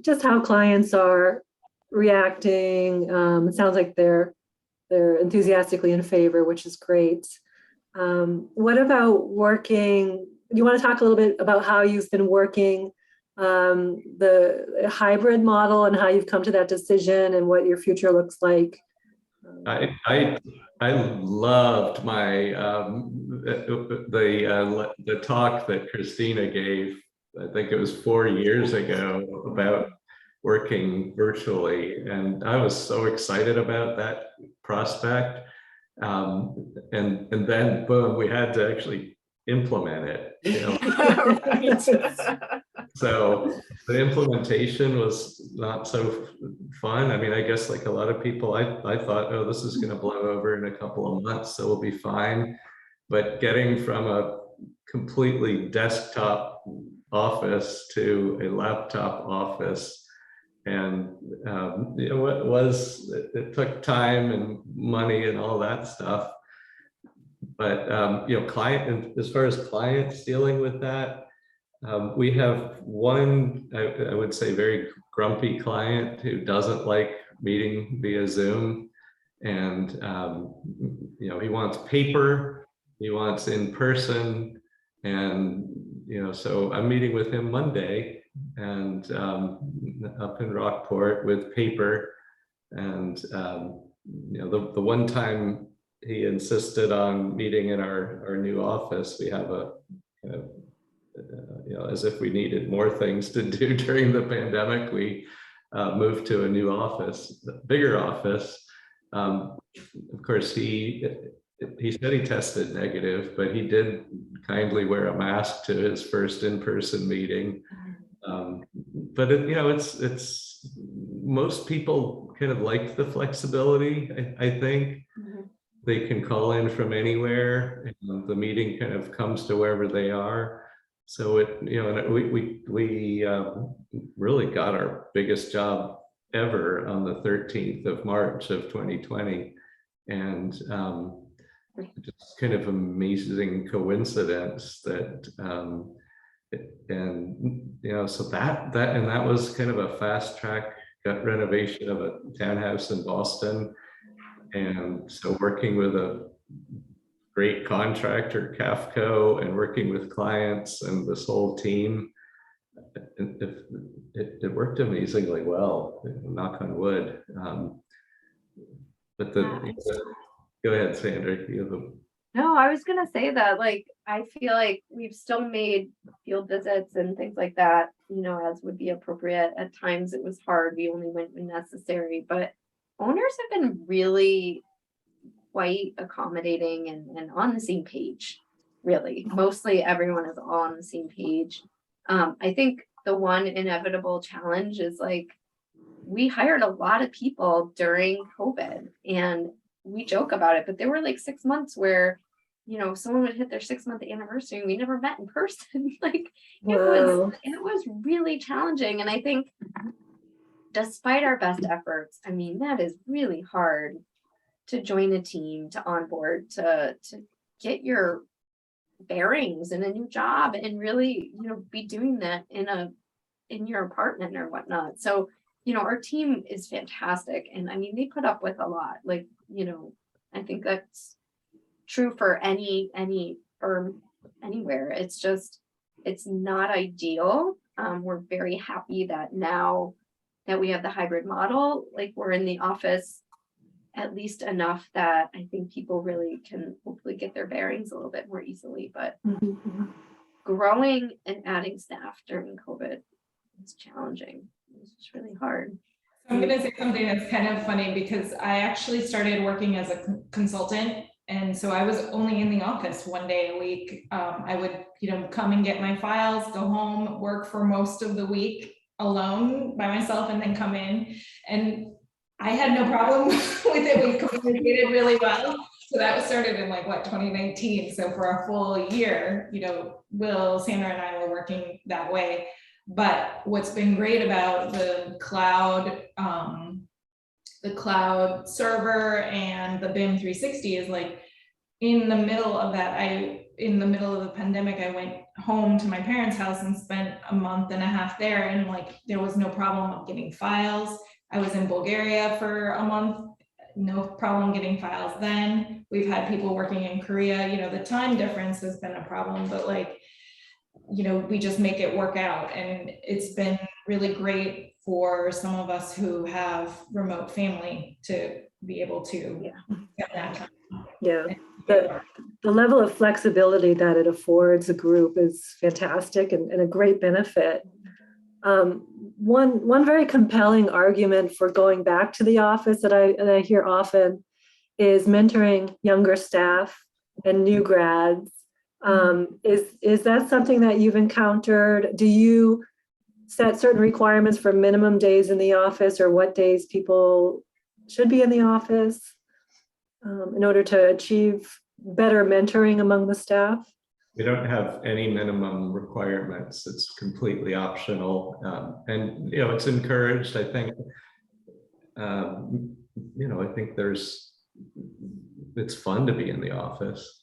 Just how clients are reacting. It sounds like they're enthusiastically in favor, which is great. What about working? Do you want to talk a little bit about how you've been working the hybrid model and how you've come to that decision and what your future looks like? I loved my the talk that Christina gave. I think it was 4 years ago, about working virtually, and I was so excited about that prospect. And then boom, we had to actually implement it. So the implementation was not so fun. I mean, I guess like a lot of people, I thought, oh, this is going to blow over in a couple of months, so we'll be fine. But getting from a completely desktop office to a laptop office, and you know, it took time and money and all that stuff. But you know, as far as clients dealing with that, we have one, I would say, very grumpy client who doesn't like meeting via Zoom, and you know, he wants paper, he wants in person, and you know, so I'm meeting with him Monday, and up in Rockport with paper, and you know, the one time he insisted on meeting in our new office, we have a kind of you know, as if we needed more things to do during the pandemic, we moved to a new office, a bigger office. Of course, he said he tested negative, but he did kindly wear a mask to his first in-person meeting. But you know, it's most people kind of like the flexibility. I think they can call in from anywhere, and the meeting kind of comes to wherever they are. So it, you know, and we really got our biggest job ever on the 13th of March of 2020, and just kind of amazing coincidence that and you know, so that was kind of a fast track gut renovation of a townhouse in Boston, and so working with a great contractor, CAFCO, and working with clients and this whole team, it worked amazingly well, knock on wood. But go ahead, Sandra. No, I was gonna say that, like, I feel like we've still made field visits and things like that, you know, as would be appropriate. At times it was hard. We only went when necessary, but owners have been really quite accommodating and on the same page, really. Mostly everyone is all on the same page. I think the one inevitable challenge is, like, we hired a lot of people during COVID, and we joke about it, but there were like 6 months where, you know, someone would hit their 6-month anniversary and we never met in person. Like, it was really challenging. And I think despite our best efforts, I mean, that is really hard to join a team, to onboard, to get your bearings in a new job and really, you know, be doing that in your apartment or whatnot. So, you know, our team is fantastic. And I mean, they put up with a lot. Like, you know, I think that's true for any firm anywhere. It's just, it's not ideal. We're very happy that now that we have the hybrid model, like, we're in the office at least enough that I think people really can hopefully get their bearings a little bit more easily. But growing and adding staff during COVID is challenging. It's just really hard. I'm going to say something that's kind of funny, because I actually started working as a consultant. And so I was only in the office one day a week. I would, you know, come and get my files, go home, work for most of the week alone by myself, and then come in. And I had no problem with it. We communicated really well. So that was started in, like, what, 2019. So for a full year, you know, Sandra and I were working that way. But what's been great about the cloud server and the BIM 360 is, like, in the middle of that, in the middle of the pandemic, I went home to my parents' house and spent a month and a half there, and, like, there was no problem of getting files. I was in Bulgaria for a month, no problem getting files then. We've had people working in Korea. You know, the time difference has been a problem, but, like, you know, we just make it work out. And it's been really great for some of us who have remote family to be able to get that time. Yeah, the level of flexibility that it affords a group is fantastic and a great benefit. One very compelling argument for going back to the office that I hear often is mentoring younger staff and new grads. Is that something that you've encountered? Do you set certain requirements for minimum days in the office or what days people should be in the office in order to achieve better mentoring among the staff? We don't have any minimum requirements. It's completely optional. And, it's encouraged, I think. I think it's fun to be in the office.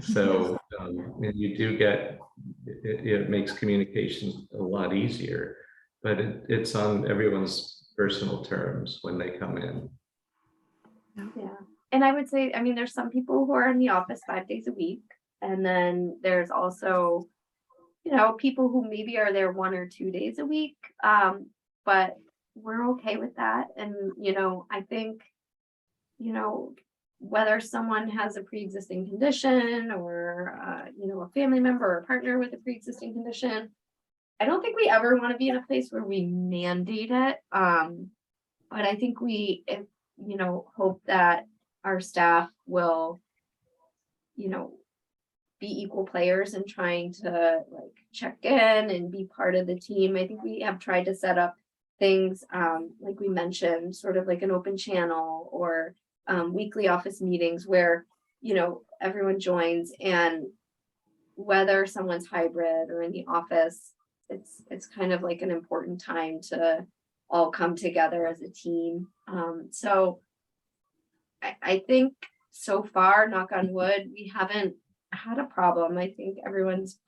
So and you do get, it makes communication a lot easier, but it's on everyone's personal terms when they come in. Yeah. And I would say, I mean, there's some people who are in the office 5 days a week. And then there's also, people who maybe are there 1 or 2 days a week. But we're okay with that. And, I think, whether someone has a pre-existing condition or, a family member or a partner with a pre-existing condition, I don't think we ever want to be in a place where we mandate it. But I think we, hope that our staff will, be equal players in trying to check in and be part of the team. I think we have tried to set up things, like we mentioned, sort of like an open channel or weekly office meetings where, everyone joins, and whether someone's hybrid or in the office, it's kind of like an important time to all come together as a team. So I think so far, knock on wood, we haven't had a problem. I think everyone's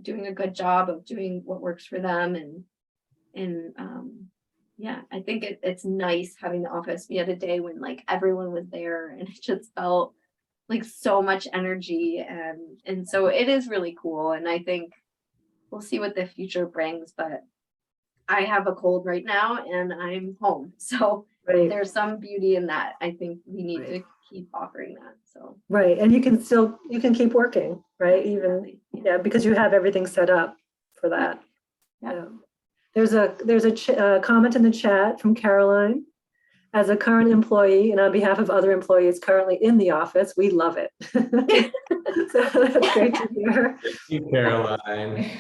doing a good job of doing what works for them. And yeah, I think it's nice having the office. We had a day when everyone was there and it just felt like so much energy. And so it is really cool. And I think we'll see what the future brings, but I have a cold right now and I'm home. So there's some beauty in that. I think we need to keep offering that. So and you can keep working, right? Even because you have everything set up for that. Yeah. There's a comment in the chat from Caroline. As a current employee and on behalf of other employees currently in the office, we love it. So that's great to hear. Thank you, Caroline.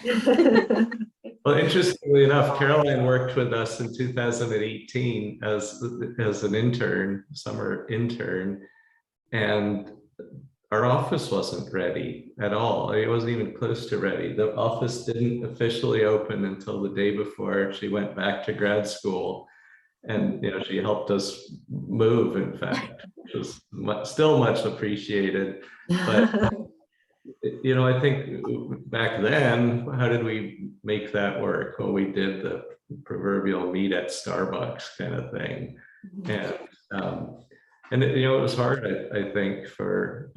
Well, interestingly enough, Caroline worked with us in 2018 as an intern, summer intern, and our office wasn't ready at all. It wasn't even close to ready. The office didn't officially open until the day before she went back to grad school. And she helped us move, in fact, which was still much appreciated. But I think back then, how did we make that work? Well, we did the proverbial meet at Starbucks kind of thing, and it was hard, I think, for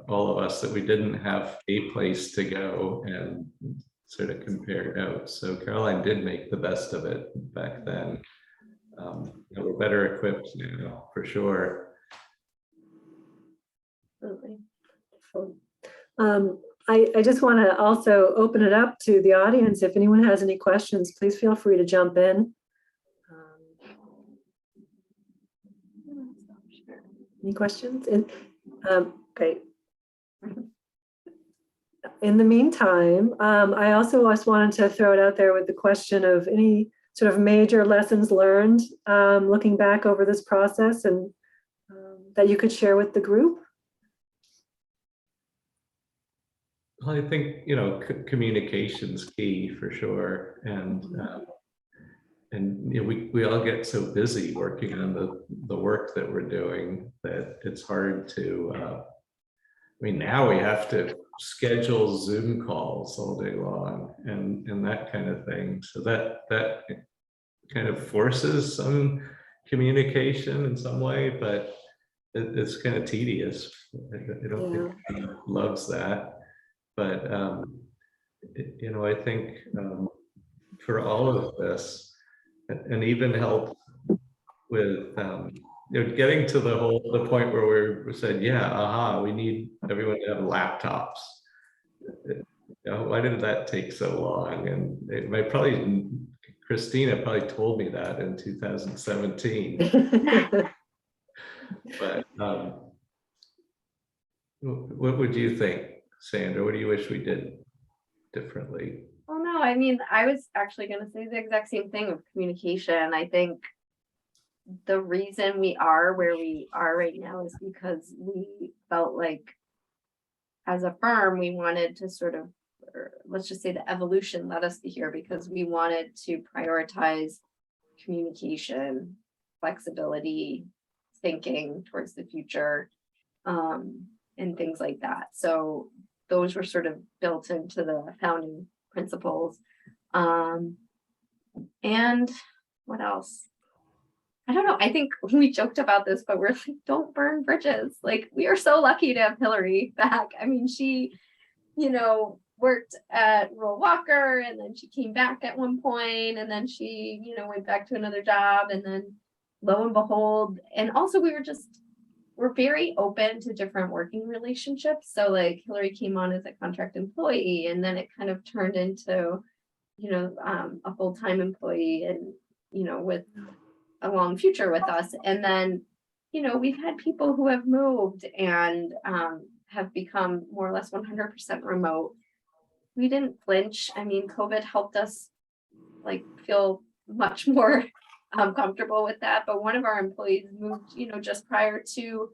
all of us that we didn't have a place to go and sort of compare notes. So Caroline did make the best of it back then. We're better equipped now, for sure. absolutely. I just want to also open it up to the audience. If anyone has any questions, please feel free to jump in. Any questions? Great. In the meantime, I also just wanted to throw it out there with the question of any sort of major lessons learned looking back over this process and that you could share with the group. Well, I think, communication's key for sure. And we all get so busy working on the work that we're doing that it's hard to, now we have to schedule Zoom calls all day long and that kind of thing. So that kind of forces some communication in some way, but it's kind of tedious. I don't think anyone loves that. But, I think for all of this, and even help with getting to the point where we said, we need everyone to have laptops. Why did that take so long? And Christina probably told me that in 2017. But what would you think, Sandra? What do you wish we did differently? Well, no, I mean, I was actually going to say the exact same thing of communication. I think the reason we are where we are right now is because we felt like as a firm, we wanted to sort of, or let's just say the evolution led us to here because we wanted to prioritize communication, flexibility, thinking towards the future, and things like that. So those were sort of built into the founding principles. And what else? I don't know. I think we joked about this, but we're like, don't burn bridges. Like, we are so lucky to have Hillary back. I mean, she, worked at Ruhl Walker, and then she came back at one point, and then she, went back to another job, and then lo and behold, and also we're very open to different working relationships. So like Hillary came on as a contract employee, and then it kind of turned into, a full-time employee, and, with a long future with us. And then, we've had people who have moved and have become more or less 100% remote. We didn't flinch. I mean, COVID helped us feel much more comfortable with that. But one of our employees moved, just prior to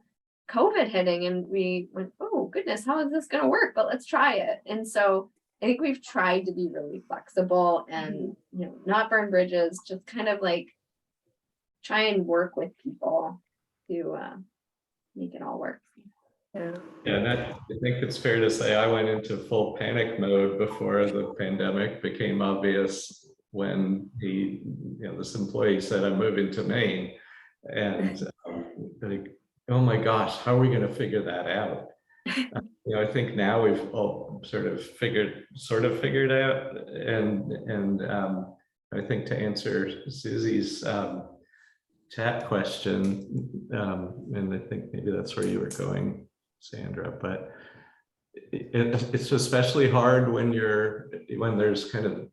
COVID hitting, and we went, oh goodness, how is this going to work? But let's try it. And so I think we've tried to be really flexible and, not burn bridges, just kind of try and work with people to make it all work. Yeah. Yeah, and I think it's fair to say I went into full panic mode before the pandemic became obvious when this employee said, I'm moving to Maine. And oh my gosh, how are we going to figure that out? I think now we've all sort of figured out. And I think to answer Susie's chat question, and I think maybe that's where you were going, Sandra, but it's especially hard when there's kind of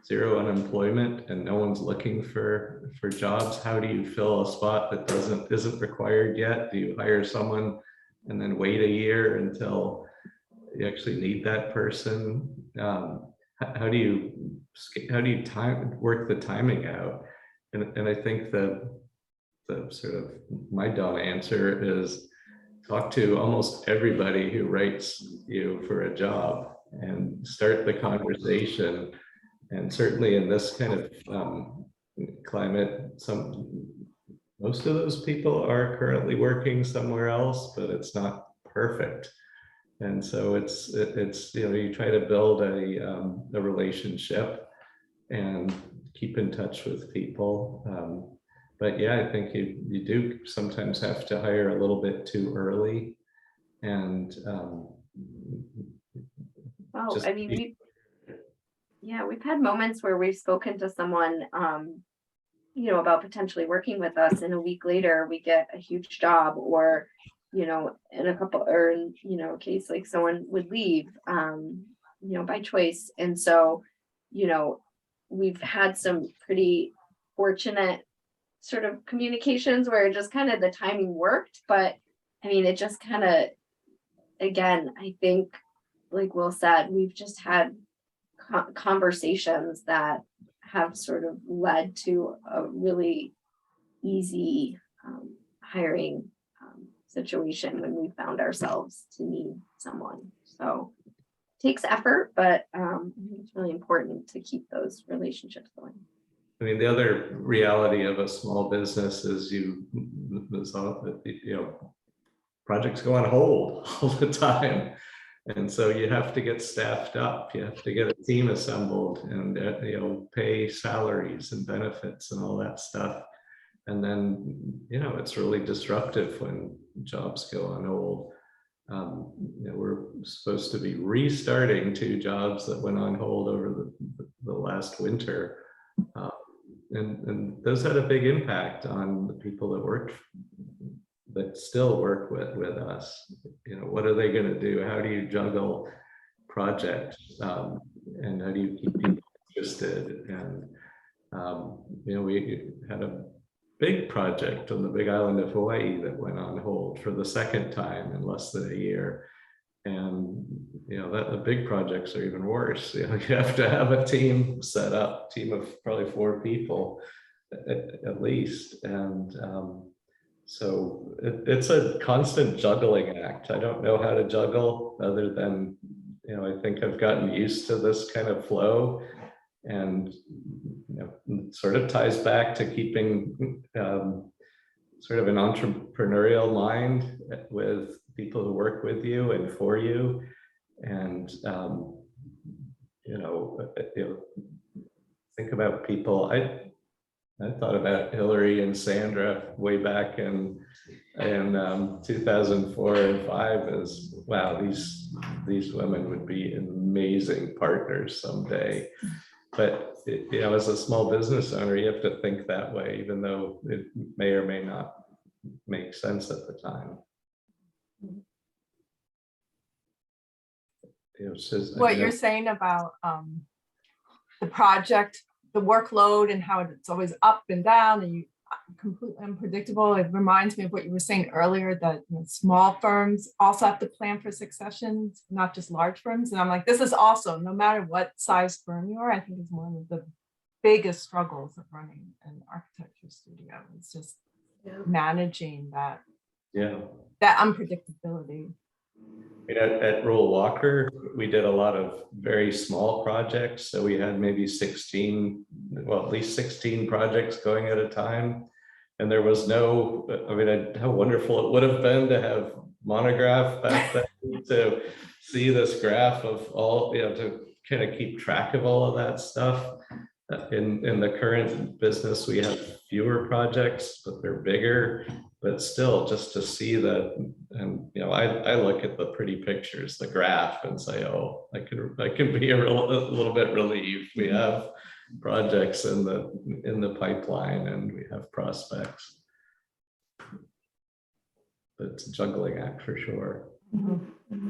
zero unemployment and no one's looking for jobs. How do you fill a spot that isn't required yet? Do you hire someone and then wait a year until you actually need that person? How do you work the timing out? And I think the sort of my dumb answer is talk to almost everybody who writes you for a job and start the conversation. And certainly in this kind of climate, most of those people are currently working somewhere else, but it's not perfect. And so it's you try to build a relationship and keep in touch with people. But yeah, I think you do sometimes have to hire a little bit too early. And we've had moments where we've spoken to someone, about potentially working with us, and a week later we get a huge job, or, in a case like someone would leave, by choice. And so, we've had some pretty fortunate sort of communications where just kind of the timing worked, but I mean, it just kind of, again, I think like Will said, we've just had conversations that have sort of led to a really easy hiring situation when we found ourselves to need someone. So it takes effort, but it's really important to keep those relationships going. I mean, the other reality of a small business is projects go on hold all the time. And so you have to get staffed up, you have to get a team assembled, and pay salaries and benefits and all that stuff. And then, it's really disruptive when jobs go on hold. We're supposed to be restarting 2 jobs that went on hold over the last winter. And those had a big impact on the people that still work with us. What are they going to do? How do you juggle projects? And how do you keep people interested? And, we had a big project on the big island of Hawaii that went on hold for the second time in less than a year. And that the big projects are even worse. You have to have a team set up, team of probably 4 people at least. And so it's a constant juggling act. I don't know how to juggle other than, I think I've gotten used to this kind of flow, and it sort of ties back to keeping sort of an entrepreneurial mind with people who work with you and for you. And think about people. I thought about Hillary and Sandra way back in 2004 and 5 as, wow, these women would be amazing partners someday. But as a small business owner, you have to think that way, even though it may or may not make sense at the time. What you're saying about the project, the workload, and how it's always up and down, and you completely unpredictable. It reminds me of what you were saying earlier, that small firms also have to plan for successions, not just large firms. And I'm like, this is also, no matter what size firm you are, I think is one of the biggest struggles of running an architecture studio. It's just managing that unpredictability. At Ruhl Walker, we did a lot of very small projects. So we had maybe at least 16 projects going at a time. And there was how wonderful it would have been to have Monograph back then, to see this graph of all, to kind of keep track of all of that stuff. In the current business, we have fewer projects, but they're bigger. But still, just to see that, and I look at the pretty pictures, the graph, and say, oh, I can be a little bit relieved. We have projects in the pipeline, and we have prospects. But it's a juggling act for sure. Mm-hmm.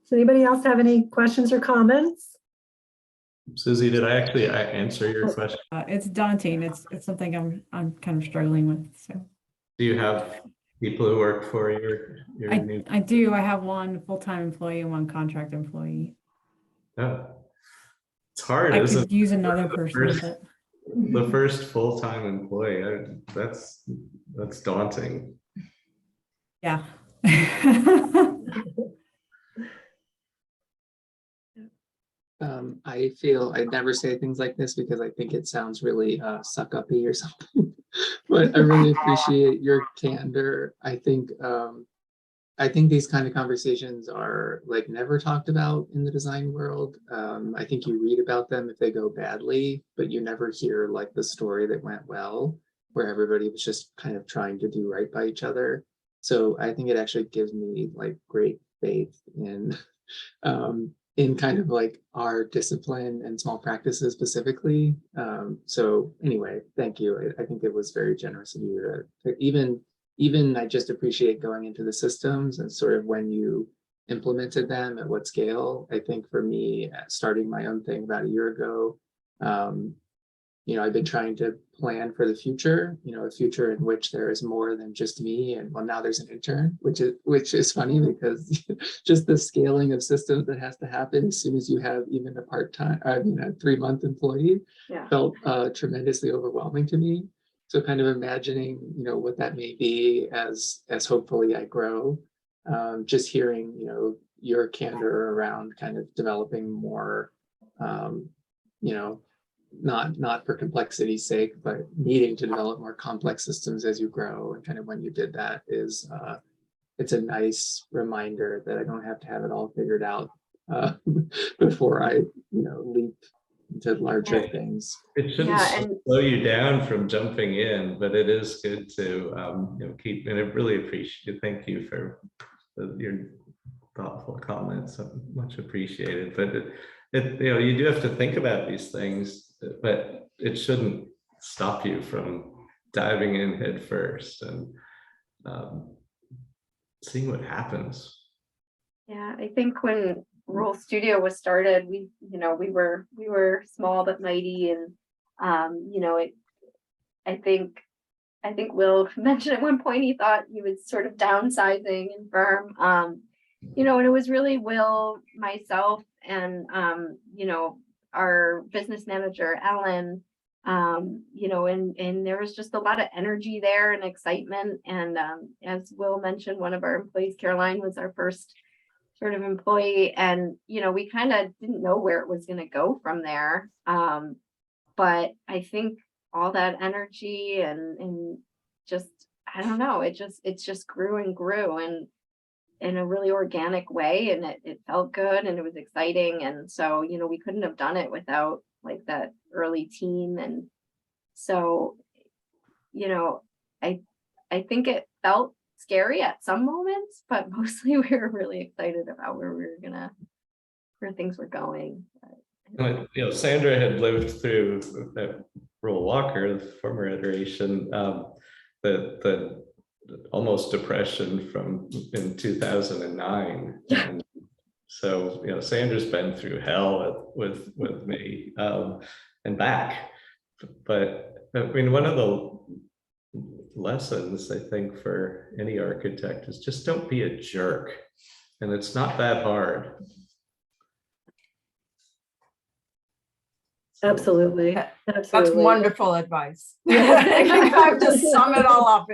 Does anybody else have any questions or comments? Susie, did I answer your question? It's daunting. It's something I'm kind of struggling with. So, do you have people who work for your new? I do. I have one full-time employee and one contract employee. Yeah, it's hard. I could use another person. The first full-time employee, that's daunting. Yeah. I feel I never say things like this because I think it sounds really suck-uppy or something. But I really appreciate your candor. I think these kind of conversations are like never talked about in the design world. I think you read about them if they go badly, but you never hear like the story that went well, where everybody was just kind of trying to do right by each other. So I think it actually gives me like great faith in kind of like our discipline and small practices specifically. So anyway, thank you. I think it was very generous of you to even I just appreciate going into the systems and sort of when you implemented them at what scale. I think for me, starting my own thing about a year ago, I've been trying to plan for the future, a future in which there is more than just me. And well, now there's an intern, which is funny because just the scaling of systems that has to happen as soon as you have even a part-time, a 3-month employee felt tremendously overwhelming to me. So kind of imagining, what that may be as hopefully I grow, just hearing, your candor around kind of developing more, not for complexity's sake, but needing to develop more complex systems as you grow. And kind of when you did that is, it's a nice reminder that I don't have to have it all figured out before I, leap into larger things. It shouldn't slow you down from jumping in, but it is good to keep, and I really appreciate, thank you for your thoughtful comments, much appreciated. But you do have to think about these things, but it shouldn't stop you from diving in head first and seeing what happens. Yeah, I think when Ruhl Studio was started, we were small but mighty, and I think I think Will mentioned at one point he thought he was sort of downsizing in firm. You know, and it was really Will, myself, and you know, our business manager, Ellen, you know, and there was just a lot of energy there and excitement. And as Will mentioned, one of our employees, Caroline, was our first sort of employee, and you know, we kind of didn't know where it was going to go from there. But I think all that energy and just, I don't know, it just grew and grew, and in a really organic way, and it felt good and it was exciting. And so, you know, we couldn't have done it without like that early team. And so, you know, I think it felt scary at some moments, but mostly we were really excited about where things were going. You know, Sandra had lived through Ruhl Walker, the former iteration, the almost depression from in 2009. And so, you know, Sandra's been through hell with me and back. But I mean, one of the lessons I think for any architect is just don't be a jerk. And it's not that hard. Absolutely. That's Absolutely. wonderful advice. I think I've just sum it all up.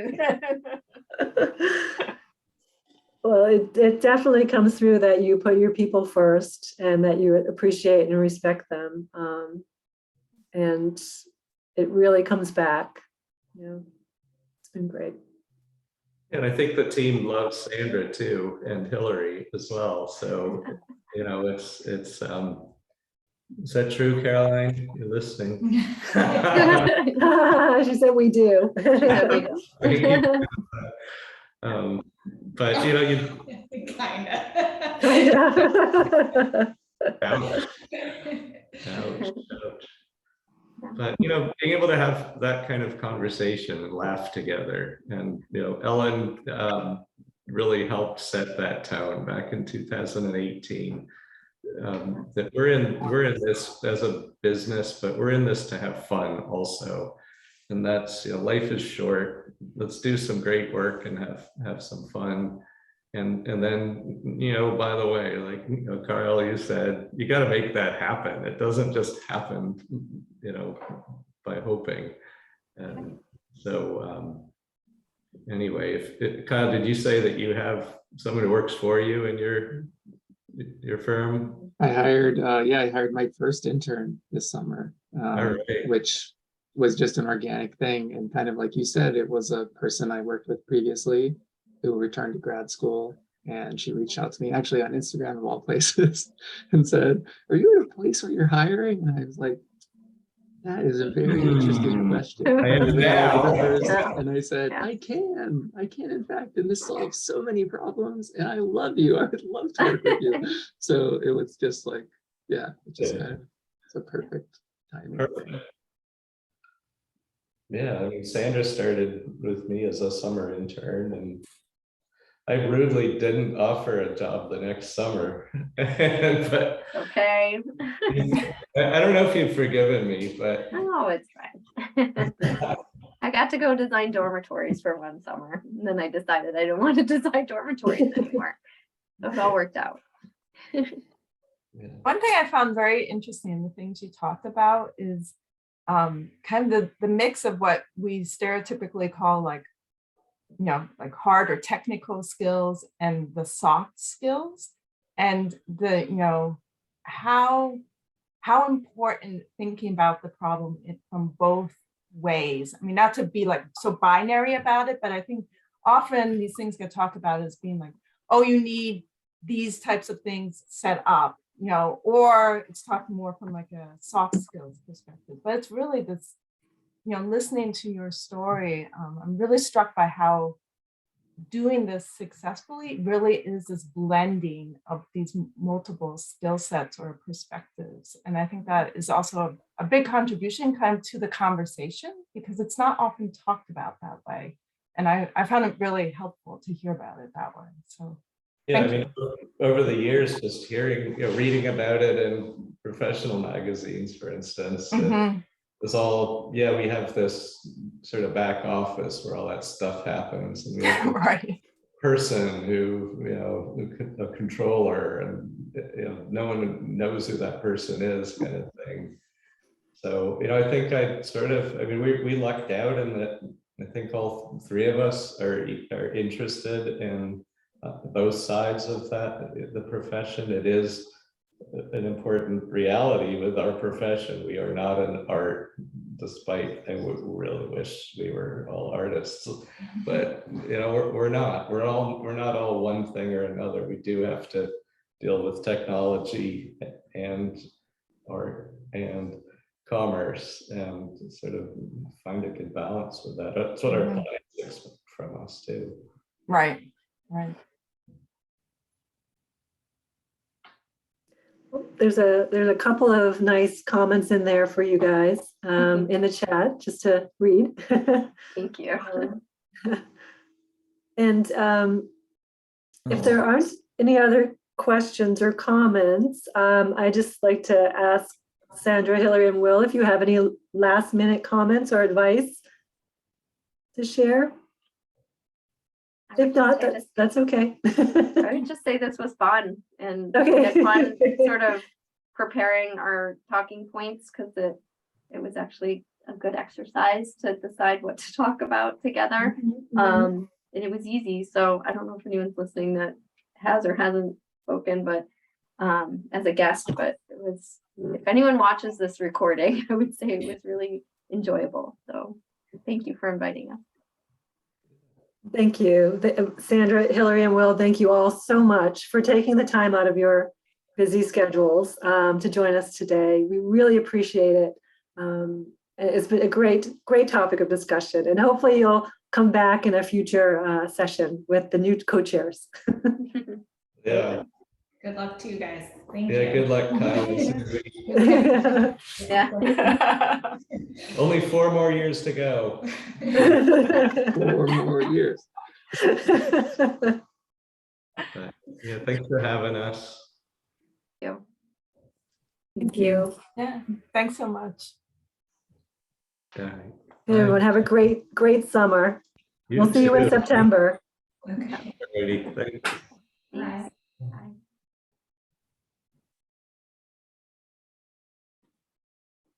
Well, it definitely comes through that you put your people first and that you appreciate and respect them. And it really comes back. You know, it's been great. And I think the team loves Sandra too, and Hillary as well. So, you know, it's is that true, Caroline? You're listening. She said we do. But you know, you Kind ouch, ouch, ouch. But you know, being able to have that kind of conversation and laugh together, and you know, Ellen really helped set that tone back in 2018. That we're in this as a business, but we're in this to have fun also. And that's, you know, life is short. Let's do some great work and have some fun. And then, you know, by the way, like, you know, Carl, you said, you got to make that happen. It doesn't just happen, you know, by hoping. And so anyway, Kyle, did you say that you have someone who works for you in your firm? I hired my first intern this summer, Right. which was just an organic thing. And kind of like you said, it was a person I worked with previously who returned to grad school. And she reached out to me actually on Instagram of all places and said, "Are you at a place where you're hiring?" And I was like, "That is a very interesting question." I am now. And I said, I can in fact, and this solves so many problems, and I love you. I would love to work with you. So it was just like, yeah, it just kind of, it's a perfect timing. Perfect. Yeah, I mean, Sandra started with me as a summer intern, and I rudely didn't offer a job the next summer. But Okay. I don't know if you've forgiven me, but Oh, it's fine. I got to go design dormitories for one summer, and then I decided I didn't want to design dormitories anymore. So it all worked out. yeah. One thing I found very interesting in the things you talked about is kind of the mix of what we stereotypically call like, you know, like hard or technical skills and the soft skills, and the, you know, how important thinking about the problem from both ways. I mean, not to be like so binary about it, but I think often these things get talked about as being like, oh, you need these types of things set up, you know, or it's talking more from like a soft skills perspective. But it's really this, you know, listening to your story, I'm really struck by how doing this successfully really is this blending of these multiple skill sets or perspectives. And I think that is also a big contribution kind of to the conversation, because it's not often talked about that way. And I found it really helpful to hear about it that way. So Yeah, thank I mean, over the years, just hearing, you know, reading about it in professional magazines, for instance, it's all, yeah, we have this sort of back office where all that stuff happens, and we have this Right. person who, a controller, and no one knows who that person is, kind of thing. So, I think we lucked out in that I think all three of us are interested in both sides of the profession. It is an important reality with our profession. We are not an art, despite I would really wish we were all artists, but we're not. We're not all one thing or another. We do have to deal with technology and art and commerce, and sort of find a good balance with that. That's what our clients expect from us too. Right. Right. There's a couple of nice comments in there for you guys in the chat, just to read. Thank you. And if there aren't any other questions or comments, I'd just like to ask Sandra, Hillary, and Will if you have any last minute comments or advice to share. If not, that's okay. I would just say this was fun, and Okay. we had fun sort of preparing our talking points, because it was actually a good exercise to decide what to talk about together. And it was easy. So I don't know if anyone's listening that has or hasn't spoken, but as a guest, but it was, if anyone watches this recording, I would say it was really enjoyable. So thank you for inviting us. Thank you. Sandra, Hillary, and Will, thank you all so much for taking the time out of your busy schedules to join us today. We really appreciate it. It's been a great topic of discussion, and hopefully you'll come back in a future session with the new co-chairs. Yeah. Good luck to you guys. Thank you. Yeah, good luck, Kyle. Yeah. Only 4 more years to go. 4 more years. But, yeah, thanks for having us. Thank you. Yeah. Thanks so much. Yeah. Everyone have a great summer. We'll see you in too. September. Okay. Alrighty, thanks. Bye.